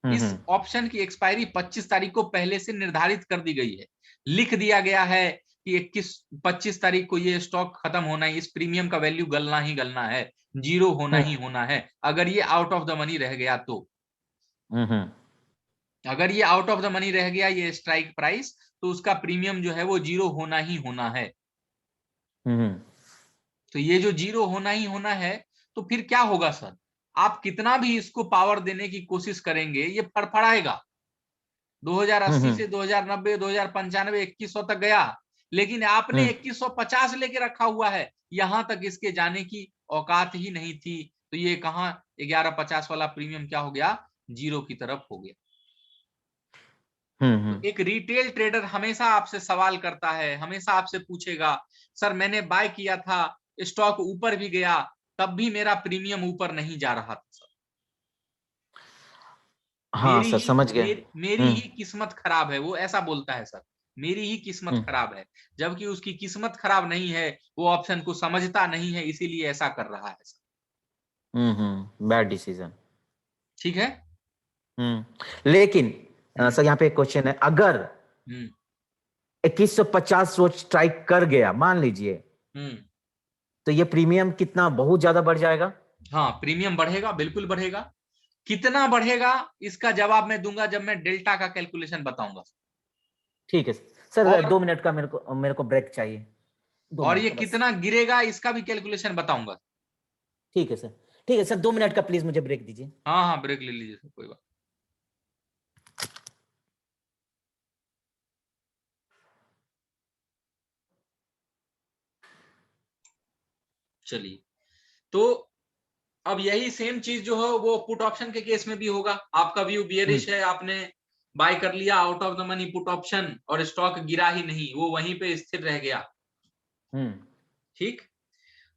इस ऑप्शन की एक्सपायरी 25 तारीख को पहले से निर्धारित कर दी गई है, लिख दिया गया है कि 25 तारीख को ये स्टॉक खत्म होना है, इस प्रीमियम का वैल्यू गलना ही गलना है, जीरो होना ही होना है। अगर ये आउट ऑफ द मनी रह गया तो, अगर ये आउट ऑफ द मनी रह गया ये स्ट्राइक प्राइस, तो उसका प्रीमियम जो है वो जीरो होना ही होना है। तो ये जो जीरो होना ही होना है, तो फिर क्या होगा सर, आप कितना भी इसको पावर देने की कोशिश करेंगे ये फड़फड़ाएगा। 2080 से 2090, 2095, 2100 तक गया, लेकिन आपने 2150 लेके रखा हुआ है, यहां तक इसके जाने की औकात ही नहीं थी। तो ये कहां 1150 वाला प्रीमियम क्या हो गया, जीरो की तरफ हो गया। तो एक रिटेल ट्रेडर हमेशा आपसे सवाल करता है, हमेशा आपसे पूछेगा, सर मैंने बाय किया था, स्टॉक ऊपर भी गया, तब भी मेरा प्रीमियम ऊपर नहीं जा रहा था सर। हाँ सर, समझ गए। मेरी ही किस्मत खराब है, वो ऐसा बोलता है सर, मेरी ही किस्मत खराब है, जबकि उसकी किस्मत खराब नहीं है, वो ऑप्शन को समझता नहीं है, इसीलिए ऐसा कर रहा है सर। Bad decision. ठीक है। लेकिन सर यहाँ पे एक क्वेश्चन है, अगर 2150 रोज स्ट्राइक कर गया मान लीजिए, तो ये प्रीमियम कितना, बहुत ज्यादा बढ़ जाएगा? हाँ, प्रीमियम बढ़ेगा, बिल्कुल बढ़ेगा। कितना बढ़ेगा इसका जवाब मैं दूंगा जब मैं डेल्टा का कैलकुलेशन बताऊंगा। ठीक है सर, 2 मिनट का मेरे को ब्रेक चाहिए। और ये कितना गिरेगा इसका भी कैलकुलेशन बताऊंगा। ठीक है सर, ठीक है सर, 2 मिनट का प्लीज मुझे ब्रेक दीजिए। हाँ हाँ, ब्रेक ले लीजिए सर, कोई बात। चलिए, तो अब यही सेम चीज जो है वो पुट ऑप्शन के केस में भी होगा। आपका व्यू बियरिश है, आपने बाय कर लिया out of the money put option, और स्टॉक गिरा ही नहीं, वो वहीं पे स्थिर रह गया। ठीक।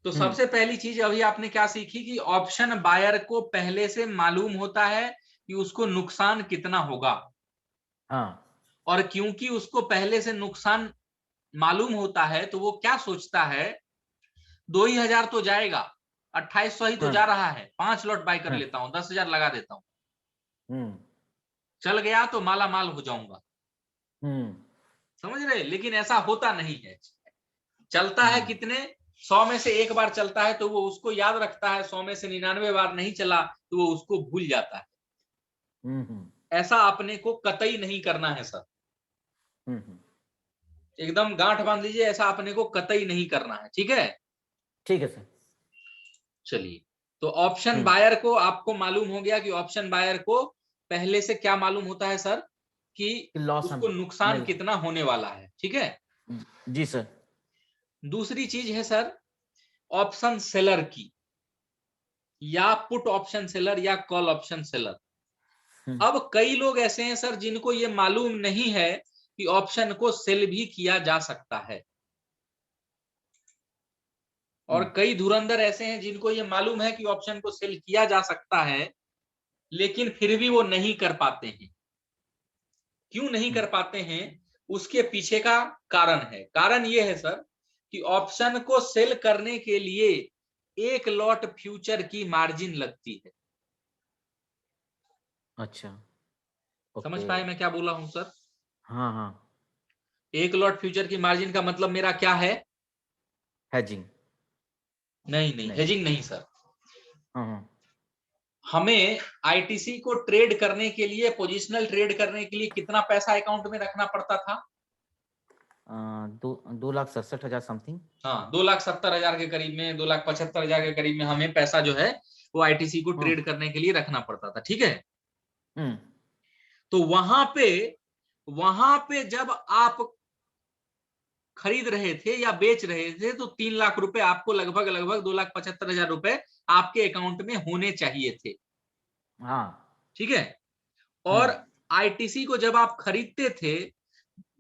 तो सबसे पहली चीज अभी आपने क्या सीखी कि ऑप्शन बायर को पहले से मालूम होता है कि उसको नुकसान कितना होगा। और क्योंकि उसको पहले से नुकसान मालूम होता है, तो वो क्या सोचता है, 2000 तो जाएगा, 2800 ही तो जा रहा है, 5 लॉट बाय कर लेता हूं, 10,000 लगा देता हूं, चल गया तो माला माल हो जाऊंगा। समझ रहे? लेकिन ऐसा होता नहीं है। चलता है कितने, 100 में से एक बार चलता है तो वो उसको याद रखता है, 100 में से 99 बार नहीं चला तो वो उसको भूल जाता है। ऐसा अपने को कतई नहीं करना है सर, एकदम गांठ बांध लीजिए, ऐसा अपने को कतई नहीं करना है। ठीक है? ठीक है सर। चलिए, तो ऑप्शन बायर को आपको मालूम हो गया कि ऑप्शन बायर को पहले से क्या मालूम होता है सर, कि उसको नुकसान कितना होने वाला है। ठीक है जी सर। दूसरी चीज है सर ऑप्शन सेलर की, या पुट ऑप्शन सेलर या कॉल ऑप्शन सेलर। अब कई लोग ऐसे हैं सर जिनको ये मालूम नहीं है कि ऑप्शन को सेल भी किया जा सकता है, और कई धुरंधर ऐसे हैं जिनको ये मालूम है कि ऑप्शन को सेल किया जा सकता है, लेकिन फिर भी वो नहीं कर पाते हैं। क्यों नहीं कर पाते हैं, उसके पीछे का कारण है। कारण ये है सर कि ऑप्शन को सेल करने के लिए एक लॉट फ्यूचर की मार्जिन लगती है। अच्छा, समझ पाए मैं क्या बोला हूं सर? हाँ हाँ। एक लॉट फ्यूचर की मार्जिन का मतलब मेरा क्या है? हेजिंग। नहीं, हेजिंग नहीं सर। हाँ। हमें आईटीसी को ट्रेड करने के लिए, पोजिशनल ट्रेड करने के लिए कितना पैसा अकाउंट में रखना पड़ता था? 2,67,000 समथिंग। हाँ, 2,70,000 के करीब में, 2,75,000 के करीब में हमें पैसा जो है वो आईटीसी को ट्रेड करने के लिए रखना पड़ता था। ठीक है? तो वहां पे जब आप खरीद रहे थे या बेच रहे थे, तो 3 लाख रुपए आपको लगभग 2,75,000 रुपए आपके अकाउंट में होने चाहिए थे। हाँ। ठीक है? और आईटीसी को जब आप खरीदते थे,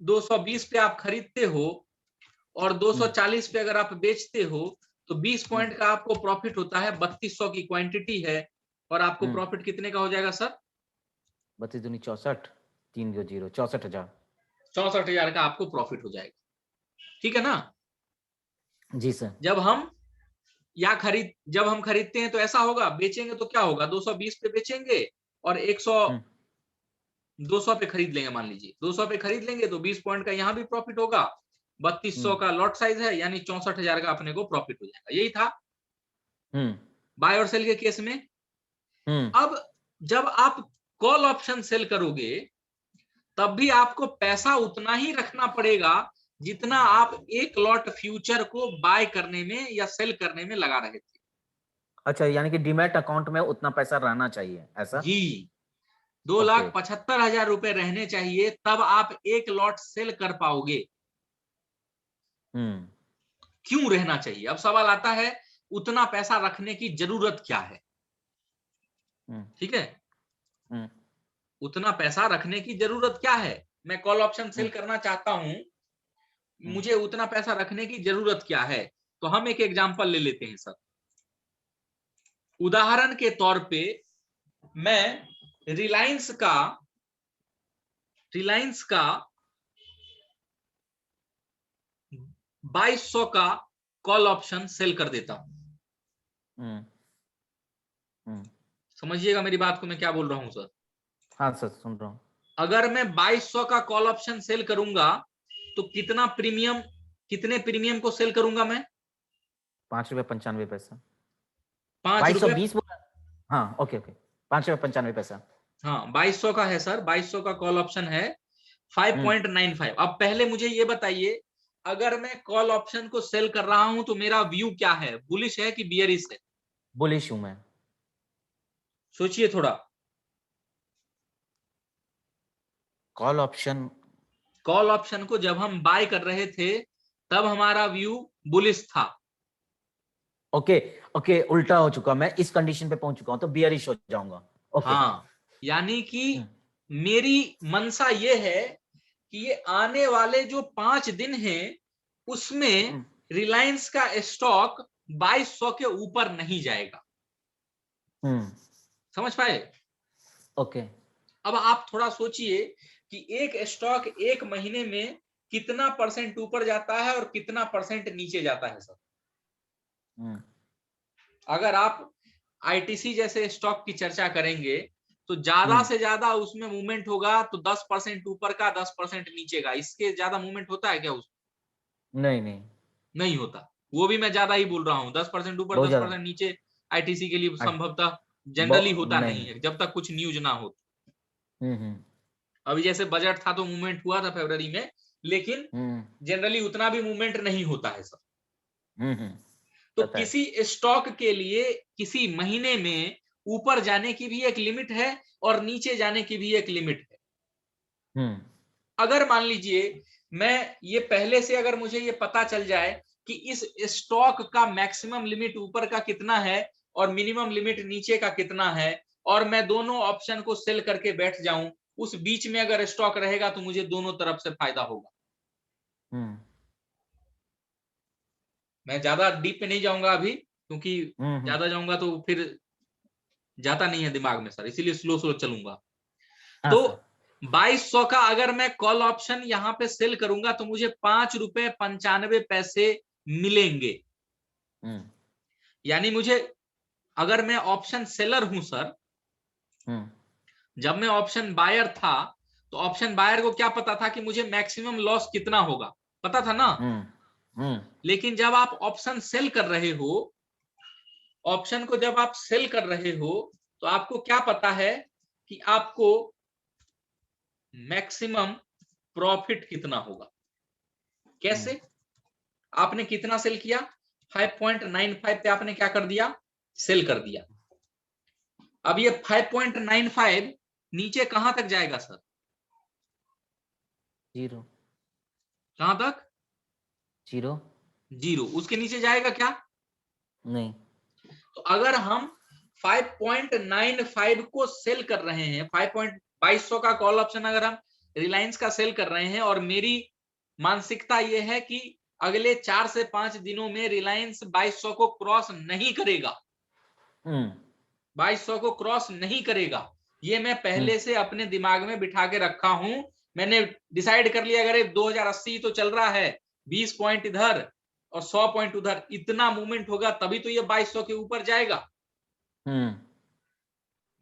220 पे आप खरीदते हो और 240 पे अगर आप बेचते हो, तो 20 पॉइंट का आपको प्रॉफिट होता है, 3200 की क्वांटिटी है, और आपको प्रॉफिट कितने का हो जाएगा सर? 32 दूनी 64, 3 0 64,000। 64,000 का आपको प्रॉफिट हो जाएगा, ठीक है ना? जी सर। जब हम खरीदते हैं तो ऐसा होगा, बेचेंगे तो क्या होगा, 220 पे बेचेंगे और 200 पे खरीद लेंगे। मान लीजिए 200 पे खरीद लेंगे तो 20 पॉइंट का यहाँ भी प्रॉफिट होगा, 3200 का लॉट साइज है, यानी 64,000 का अपने को प्रॉफिट हो जाएगा। यही था बाय और सेल के केस में। अब जब आप कॉल ऑप्शन सेल करोगे तब भी आपको पैसा उतना ही रखना पड़ेगा जितना आप एक लॉट फ्यूचर को बाय करने में या सेल करने में लगा रहे थे। अच्छा, यानी कि डीमैट अकाउंट में उतना पैसा रहना चाहिए, ऐसा? जी, 2,75,000 रुपए रहने चाहिए, तब आप एक लॉट सेल कर पाओगे। क्यों रहना चाहिए? अब सवाल आता है, उतना पैसा रखने की जरूरत क्या है? ठीक है, उतना पैसा रखने की जरूरत क्या है? मैं कॉल ऑप्शन सेल करना चाहता हूं, मुझे उतना पैसा रखने की जरूरत क्या है? तो हम एक एग्जांपल ले लेते हैं सर। उदाहरण के तौर पे मैं रिलायंस का 2200 का कॉल ऑप्शन सेल कर देता हूं। समझिएगा मेरी बात को, मैं क्या बोल रहा हूं सर? हाँ सर, सुन रहा हूं। अगर मैं 2200 का कॉल ऑप्शन सेल करूंगा तो कितने प्रीमियम को सेल करूंगा मैं? 5 रुपए 95 पैसा। 5 रुपए। 2220 बोला? हाँ, ओके 5 रुपए 95 पैसा। हाँ, 2200 का है सर, 2200 का कॉल ऑप्शन है, 5.95। अब पहले मुझे ये बताइए, अगर मैं कॉल ऑप्शन को सेल कर रहा हूं तो मेरा व्यू क्या है, बुलिश है कि बियरिश है? बुलिश हूं मैं। सोचिए थोड़ा। कॉल ऑप्शन को जब हम बाय कर रहे थे तब हमारा व्यू बुलिश था। ओके, उल्टा हो चुका, मैं इस कंडीशन पे पहुंच चुका हूं तो बियरिश हो जाऊंगा। ओके। हाँ, यानी कि मेरी मंशा ये है कि ये आने वाले जो 5 दिन हैं उसमें रिलायंस का स्टॉक 2200 के ऊपर नहीं जाएगा। समझ पाए? ओके। अब आप थोड़ा सोचिए कि एक स्टॉक एक महीने में कितना परसेंट ऊपर जाता है और कितना परसेंट नीचे जाता है सर। अगर आप आईटीसी जैसे स्टॉक की चर्चा करेंगे तो ज्यादा से ज्यादा उसमें मूवमेंट होगा तो 10% ऊपर का, 10% नीचे का, इसके ज्यादा मूवमेंट होता है क्या उसमें? नहीं होता। वो भी मैं ज्यादा ही बोल रहा हूँ, 10% ऊपर 10% नीचे आईटीसी के लिए संभवतः जनरली होता नहीं है जब तक कुछ न्यूज ना हो। अभी जैसे बजट था तो मूवमेंट हुआ था फरवरी में, लेकिन जनरली उतना भी मूवमेंट नहीं होता है सर। तो किसी स्टॉक के लिए किसी महीने में ऊपर जाने की भी एक लिमिट है और नीचे जाने की भी एक लिमिट है। अगर मान लीजिए मैं ये पहले से अगर मुझे ये पता चल जाए कि इस स्टॉक का मैक्सिमम लिमिट ऊपर का कितना है और मिनिमम लिमिट नीचे का कितना है, और मैं दोनों ऑप्शन को सेल करके बैठ जाऊं, उस बीच में अगर स्टॉक रहेगा तो मुझे दोनों तरफ से फायदा होगा। मैं ज्यादा डीप पे नहीं जाऊंगा अभी, क्योंकि ज्यादा जाऊंगा तो फिर जाता नहीं है दिमाग में सर, इसीलिए स्लो स्लो चलूंगा। तो 2200 का अगर मैं कॉल ऑप्शन यहां पे सेल करूंगा तो मुझे 5 रुपए 95 पैसे मिलेंगे। यानी मुझे, अगर मैं ऑप्शन सेलर हूं सर, जब मैं ऑप्शन बायर था तो ऑप्शन बायर को क्या पता था कि मुझे मैक्सिमम लॉस कितना होगा, पता था ना? लेकिन जब आप ऑप्शन सेल कर रहे हो, ऑप्शन को जब आप सेल कर रहे हो तो आपको क्या पता है कि आपको मैक्सिमम प्रॉफिट कितना होगा। कैसे? आपने कितना सेल किया? 5.95 पे आपने क्या कर दिया? सेल कर दिया। अब ये 5.95 नीचे कहां तक जाएगा सर? 0। कहां तक? 0। उसके नीचे जाएगा क्या? नहीं। तो अगर हम 5.95 को सेल कर रहे हैं, 2200 का कॉल ऑप्शन अगर हम रिलायंस का सेल कर रहे हैं और मेरी मानसिकता यह है कि अगले 4 से 5 दिनों में रिलायंस 2200 को क्रॉस नहीं करेगा। 2200 को क्रॉस नहीं करेगा, ये मैं पहले से अपने दिमाग में बिठा के रखा हूं। मैंने डिसाइड कर लिया, अगर 2080 तो चल रहा है, 20 पॉइंट इधर और 100 पॉइंट उधर, इतना मूवमेंट होगा तभी तो ये 2200 के ऊपर जाएगा।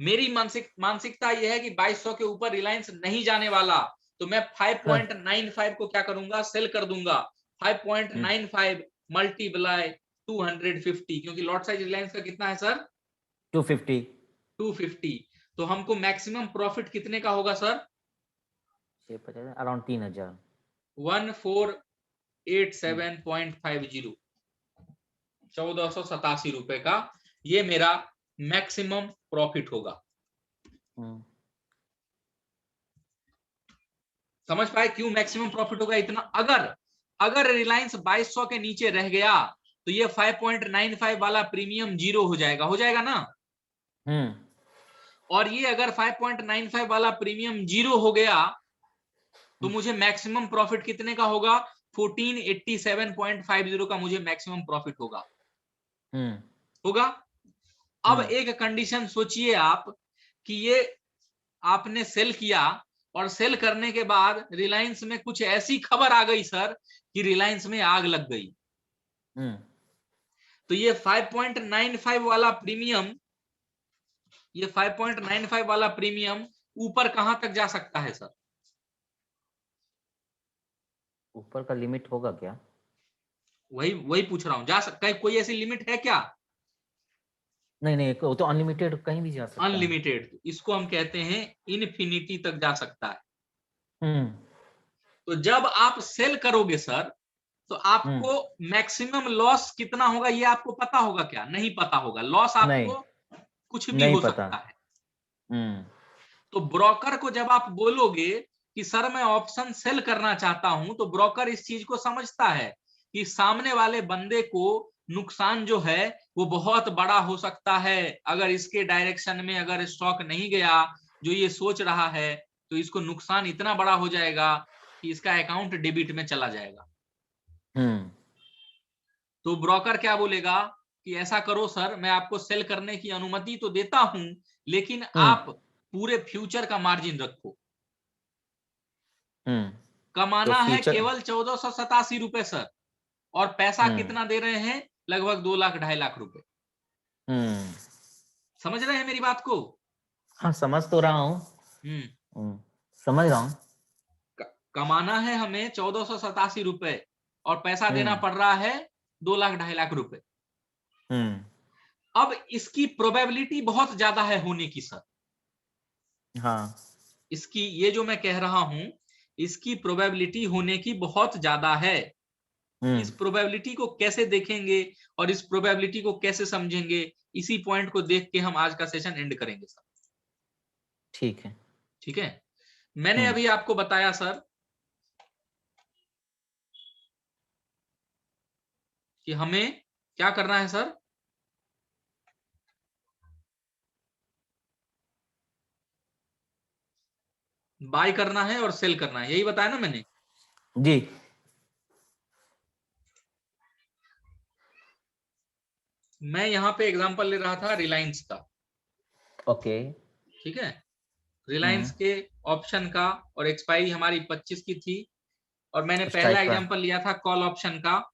मेरी मानसिकता यह है कि 2200 के ऊपर रिलायंस नहीं जाने वाला, तो मैं 5.95 को क्या करूंगा, सेल कर दूंगा। 5.95 मल्टीप्लाई 250, क्योंकि लॉट साइज रिलायंस का कितना है सर, 250। तो हमको मैक्सिमम प्रॉफिट कितने का होगा सर, अराउंड 3000, 1487.50, 1487 रुपए का ये मेरा मैक्सिमम प्रॉफिट होगा। समझ पाए क्यों मैक्सिमम प्रॉफिट होगा इतना? अगर रिलायंस 2200 के नीचे रह गया तो ये 5.95 वाला प्रीमियम जीरो हो जाएगा ना। और ये अगर 5.95 वाला प्रीमियम जीरो हो गया तो मुझे मैक्सिमम प्रॉफिट कितने का होगा, 1487.50 का मुझे मैक्सिमम प्रॉफिट होगा। अब एक कंडीशन सोचिए आप कि ये आपने सेल किया और सेल करने के बाद रिलायंस में कुछ ऐसी खबर आ गई सर कि रिलायंस में आग लग गई, तो ये 5.95 वाला प्रीमियम, ये 5.95 वाला प्रीमियम ऊपर कहां तक जा सकता है सर? ऊपर का लिमिट होगा क्या? वही पूछ रहा हूं, जा सकता है? कोई ऐसी लिमिट है क्या? नहीं, वो तो अनलिमिटेड कहीं भी जा सकता है। अनलिमिटेड, इसको हम कहते हैं इनफिनिटी तक जा सकता है। तो जब आप सेल करोगे सर तो आपको मैक्सिमम लॉस कितना होगा ये आपको पता होगा क्या? नहीं पता होगा। लॉस आपको कुछ भी हो सकता है। तो ब्रोकर को जब आप बोलोगे कि सर मैं ऑप्शन सेल करना चाहता हूं, तो ब्रोकर इस चीज को समझता है कि सामने वाले बंदे को नुकसान जो है वो बहुत बड़ा हो सकता है। अगर इसके डायरेक्शन में अगर स्टॉक नहीं गया जो ये सोच रहा है, तो इसको नुकसान इतना बड़ा हो जाएगा कि इसका अकाउंट डेबिट में चला जाएगा। तो ब्रोकर क्या बोलेगा कि ऐसा करो सर, मैं आपको सेल करने की अनुमति तो देता हूं, लेकिन आप पूरे फ्यूचर का मार्जिन रखो। कमाना है केवल 1487 रुपए सर, और पैसा कितना दे रहे हैं, लगभग 2 लाख 2.5 लाख रुपए। समझ रहे हैं मेरी बात को? हाँ, समझ तो रहा हूँ। समझ रहा हूँ। कमाना है हमें 1487 रुपए और पैसा देना पड़ रहा है 2 लाख 2.5 लाख रुपए। अब इसकी प्रोबेबिलिटी बहुत ज्यादा है होने की सर। हाँ, इसकी, ये जो मैं कह रहा हूं, इसकी प्रोबेबिलिटी होने की बहुत ज्यादा है। इस प्रोबेबिलिटी को कैसे देखेंगे और इस प्रोबेबिलिटी को कैसे समझेंगे, इसी पॉइंट को देख के हम आज का सेशन एंड करेंगे सर। ठीक है। ठीक है, मैंने अभी आपको बताया सर कि हमें क्या करना है सर, बाय करना है और सेल करना है, यही बताया ना मैंने जी। मैं यहाँ पे एग्जांपल ले रहा था रिलायंस का। ओके। ठीक है, रिलायंस के ऑप्शन का, और एक्सपायरी हमारी 25 की थी, और मैंने पहला एग्जांपल लिया था कॉल ऑप्शन का,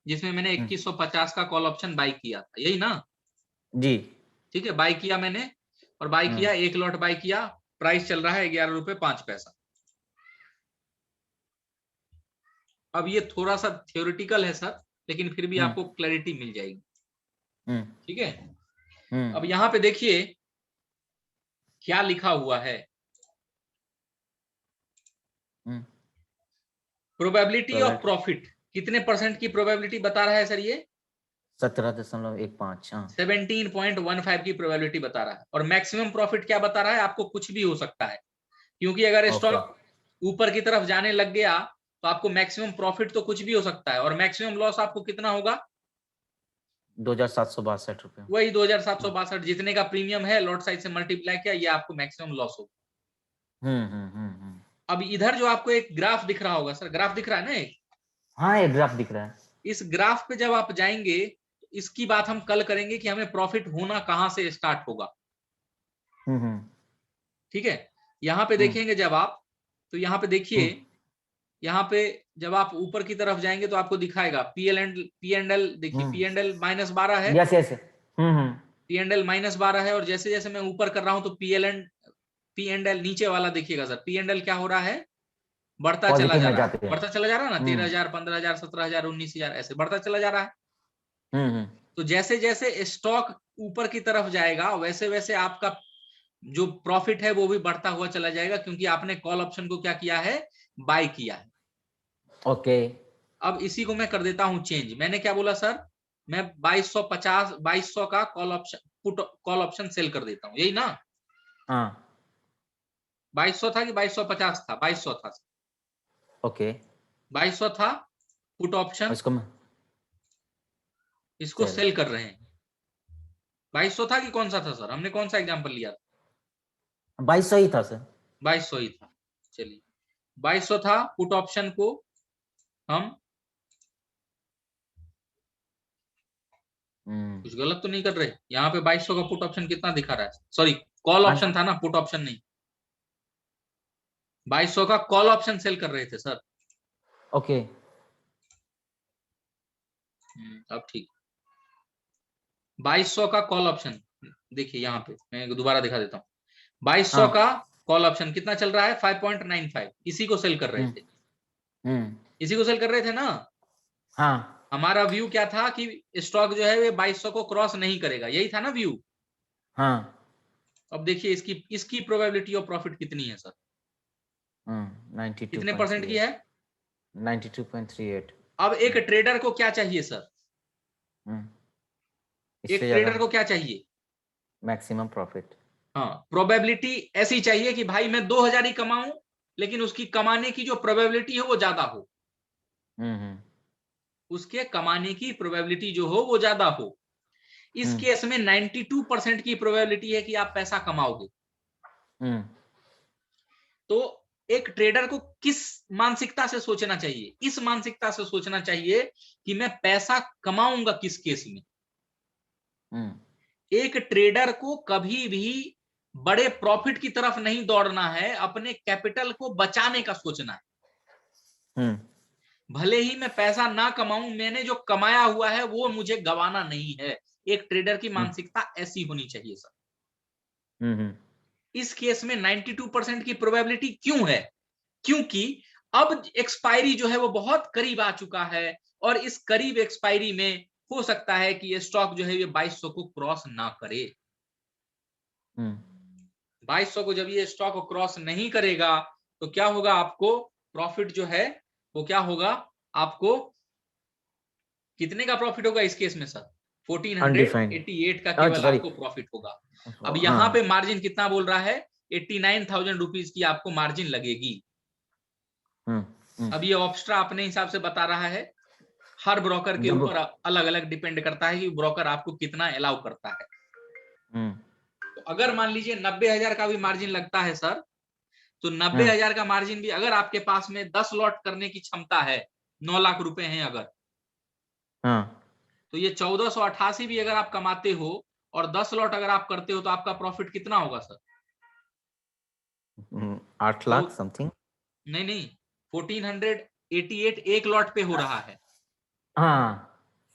जिसमें मैंने 2150 का कॉल ऑप्शन बाय किया था, यही ना जी। ठीक है, बाय किया मैंने, और बाय किया, एक लॉट बाय किया, प्राइस चल रहा है 11 रुपए 5 पैसा। अब ये थोड़ा सा थ्योरेटिकल है सर, लेकिन फिर भी आपको क्लैरिटी मिल जाएगी। ठीक है, अब यहां पे देखिए क्या लिखा हुआ है, प्रोबेबिलिटी ऑफ प्रॉफिट, कितने परसेंट की प्रोबेबिलिटी बता रहा है सर ये? 17.15। 17.15 की प्रोबेबिलिटी बता रहा है। और मैक्सिमम प्रॉफिट क्या बता रहा है? आपको कुछ भी हो सकता है, क्योंकि अगर स्टॉक ऊपर की तरफ जाने लग गया तो आपको मैक्सिमम प्रॉफिट तो कुछ भी हो सकता है, और मैक्सिमम लॉस आपको कितना होगा? 2762 रुपए। वही 2762, जितने का प्रीमियम है लॉट साइज से मल्टीप्लाई किया, ये आपको मैक्सिमम लॉस होगा। अब इधर जो आपको एक ग्राफ दिख रहा होगा सर, ग्राफ दिख रहा है ना एक, हाँ ये ग्राफ दिख रहा है। इस ग्राफ पे जब आप जाएंगे, इसकी बात हम कल करेंगे कि हमें प्रॉफिट होना कहां से स्टार्ट होगा। ठीक है, यहाँ पे देखेंगे जब आप, तो यहाँ पे देखिए, यहाँ पे जब आप ऊपर की तरफ जाएंगे तो आपको दिखाएगा P&L देखिए, P&L -12 है। Yes yes. P&L -12 है, और जैसे जैसे मैं ऊपर कर रहा हूं तो P&L नीचे वाला देखिएगा सर, P&L क्या हो रहा है, बढ़ता चला पॉजिटिव जा में रहा है, जाते हैं। बढ़ता चला जा रहा है ना, 13,000, 15,000, 17,000, 19,000, ऐसे बढ़ता चला जा रहा है। तो जैसे जैसे स्टॉक ऊपर की तरफ जाएगा वैसे वैसे आपका जो प्रॉफिट है वो भी बढ़ता हुआ चला जाएगा, क्योंकि आपने कॉल ऑप्शन को क्या किया है, बाय किया है। ओके। अब इसी को मैं कर देता हूं चेंज। मैंने क्या बोला सर, मैं 2250 का call option, put call option sell कर देता हूं, यही ना। हाँ 2200 था कि 2250 था, 2200 था। ओके। 2200 था पुट ऑप्शन, इसको सेल कर रहे हैं। 2200 था कि कौन सा था सर, हमने कौन सा एग्जांपल लिया था? 2200 ही था सर। 2200 ही था। चलिए 2200 था पुट ऑप्शन को हम, कुछ गलत तो नहीं कर रहे? यहाँ पे 2200 का पुट ऑप्शन कितना दिखा रहा है, सॉरी कॉल ऑप्शन था ना, पुट ऑप्शन नहीं। 2200 का कॉल ऑप्शन सेल कर रहे थे सर। ओके। अब ठीक, 2200 का कॉल ऑप्शन देखिए, यहाँ पे मैं दोबारा दिखा देता हूँ। 2200 का कॉल ऑप्शन कितना चल रहा है, 5.95, इसी को सेल कर रहे थे। इसी को सेल कर रहे थे ना। हाँ हमारा व्यू क्या था कि स्टॉक जो है ये 2200 को क्रॉस नहीं करेगा, यही था ना व्यू। हाँ। अब देखिए इसकी इसकी प्रोबेबिलिटी ऑफ प्रॉफिट कितनी है सर, 92.38। कितने परसेंट की है? 92.38। अब एक ट्रेडर को क्या चाहिए सर, एक ट्रेडर को क्या चाहिए, मैक्सिमम प्रॉफिट। हाँ प्रोबेबिलिटी ऐसी चाहिए कि भाई मैं 2000 ही कमाऊं, लेकिन उसकी कमाने की जो प्रोबेबिलिटी है वो ज्यादा हो, उसके कमाने की प्रोबेबिलिटी जो हो वो ज्यादा हो। इस केस में 92% की प्रोबेबिलिटी है कि आप पैसा कमाओगे। तो एक ट्रेडर को किस मानसिकता से सोचना चाहिए, इस मानसिकता से सोचना चाहिए कि मैं पैसा कमाऊंगा किस केस में। एक ट्रेडर को कभी भी बड़े प्रॉफिट की तरफ नहीं दौड़ना है, अपने कैपिटल को बचाने का सोचना है। भले ही मैं पैसा ना कमाऊं, मैंने जो कमाया हुआ है वो मुझे गंवाना नहीं है। एक ट्रेडर की मानसिकता ऐसी होनी चाहिए सर। इस केस में 92% की प्रोबेबिलिटी क्यों है, क्योंकि अब एक्सपायरी जो है वो बहुत करीब आ चुका है, और इस करीब एक्सपायरी में हो सकता है कि ये स्टॉक जो है ये 2200 को क्रॉस ना करे। 2200 को जब ये स्टॉक क्रॉस नहीं करेगा तो क्या होगा, आपको प्रॉफिट जो है वो क्या होगा, आपको कितने का प्रॉफिट होगा इस केस में सर, 1488 का केवल आपको प्रॉफिट होगा। अब यहाँ पे मार्जिन कितना बोल रहा है, 89,000 रुपीज की आपको मार्जिन लगेगी। अब ये ऑब्स्ट्रा अपने हिसाब से बता रहा है, हर ब्रोकर के ऊपर अलग अलग डिपेंड करता है कि ब्रोकर आपको कितना अलाउ करता है। तो अगर मान लीजिए 90,000 का भी मार्जिन लगता है सर, तो 90,000 का मार्जिन भी अगर आपके पास में 10 लॉट करने की क्षमता है, 9 लाख रुपए हैं अगर, तो ये 1488 भी अगर आप कमाते हो और 10 लॉट अगर आप करते हो तो आपका प्रॉफिट कितना होगा सर, 8 लाख समथिंग। नहीं 1488 एक लॉट पे हो रहा है।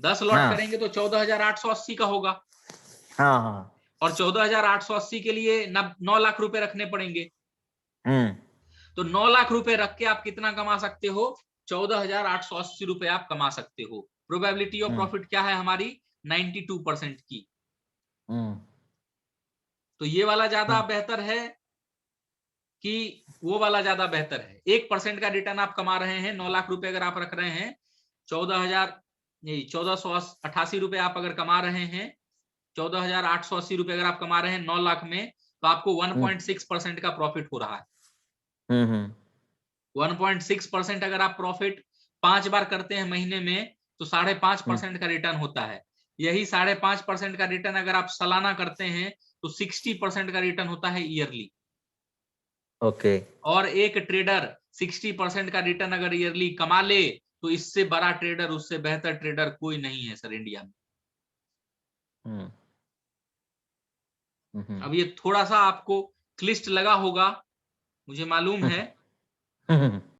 10 लॉट करेंगे तो 14,880 का होगा। और 14,880 के लिए 9 लाख रुपए रखने पड़ेंगे। तो 9 लाख रुपए रख के आप कितना कमा सकते हो, 14,880 रुपए आप कमा सकते हो। प्रोबेबिलिटी ऑफ प्रॉफिट क्या है हमारी, 92% की। तो ये वाला ज्यादा बेहतर है कि वो वाला ज्यादा बेहतर है? 1% का रिटर्न आप कमा रहे हैं, 9 लाख रुपए अगर आप रख रहे हैं, 14,880 रुपए आप अगर कमा रहे हैं, 14,880 रुपए अगर आप कमा रहे हैं 9 लाख में, तो आपको 1.6% का प्रॉफिट हो रहा है। 1.6% अगर आप प्रॉफिट 5 बार करते हैं महीने में तो 5.5% का रिटर्न होता है। यही 5.5% का रिटर्न अगर आप सालाना करते हैं तो 60% का रिटर्न होता है ईयरली। ओके। और एक ट्रेडर 60% का रिटर्न अगर ईयरली कमा ले तो इससे बड़ा ट्रेडर, उससे बेहतर ट्रेडर कोई नहीं है सर इंडिया में। अब ये थोड़ा सा आपको क्लिष्ट लगा होगा, मुझे मालूम है,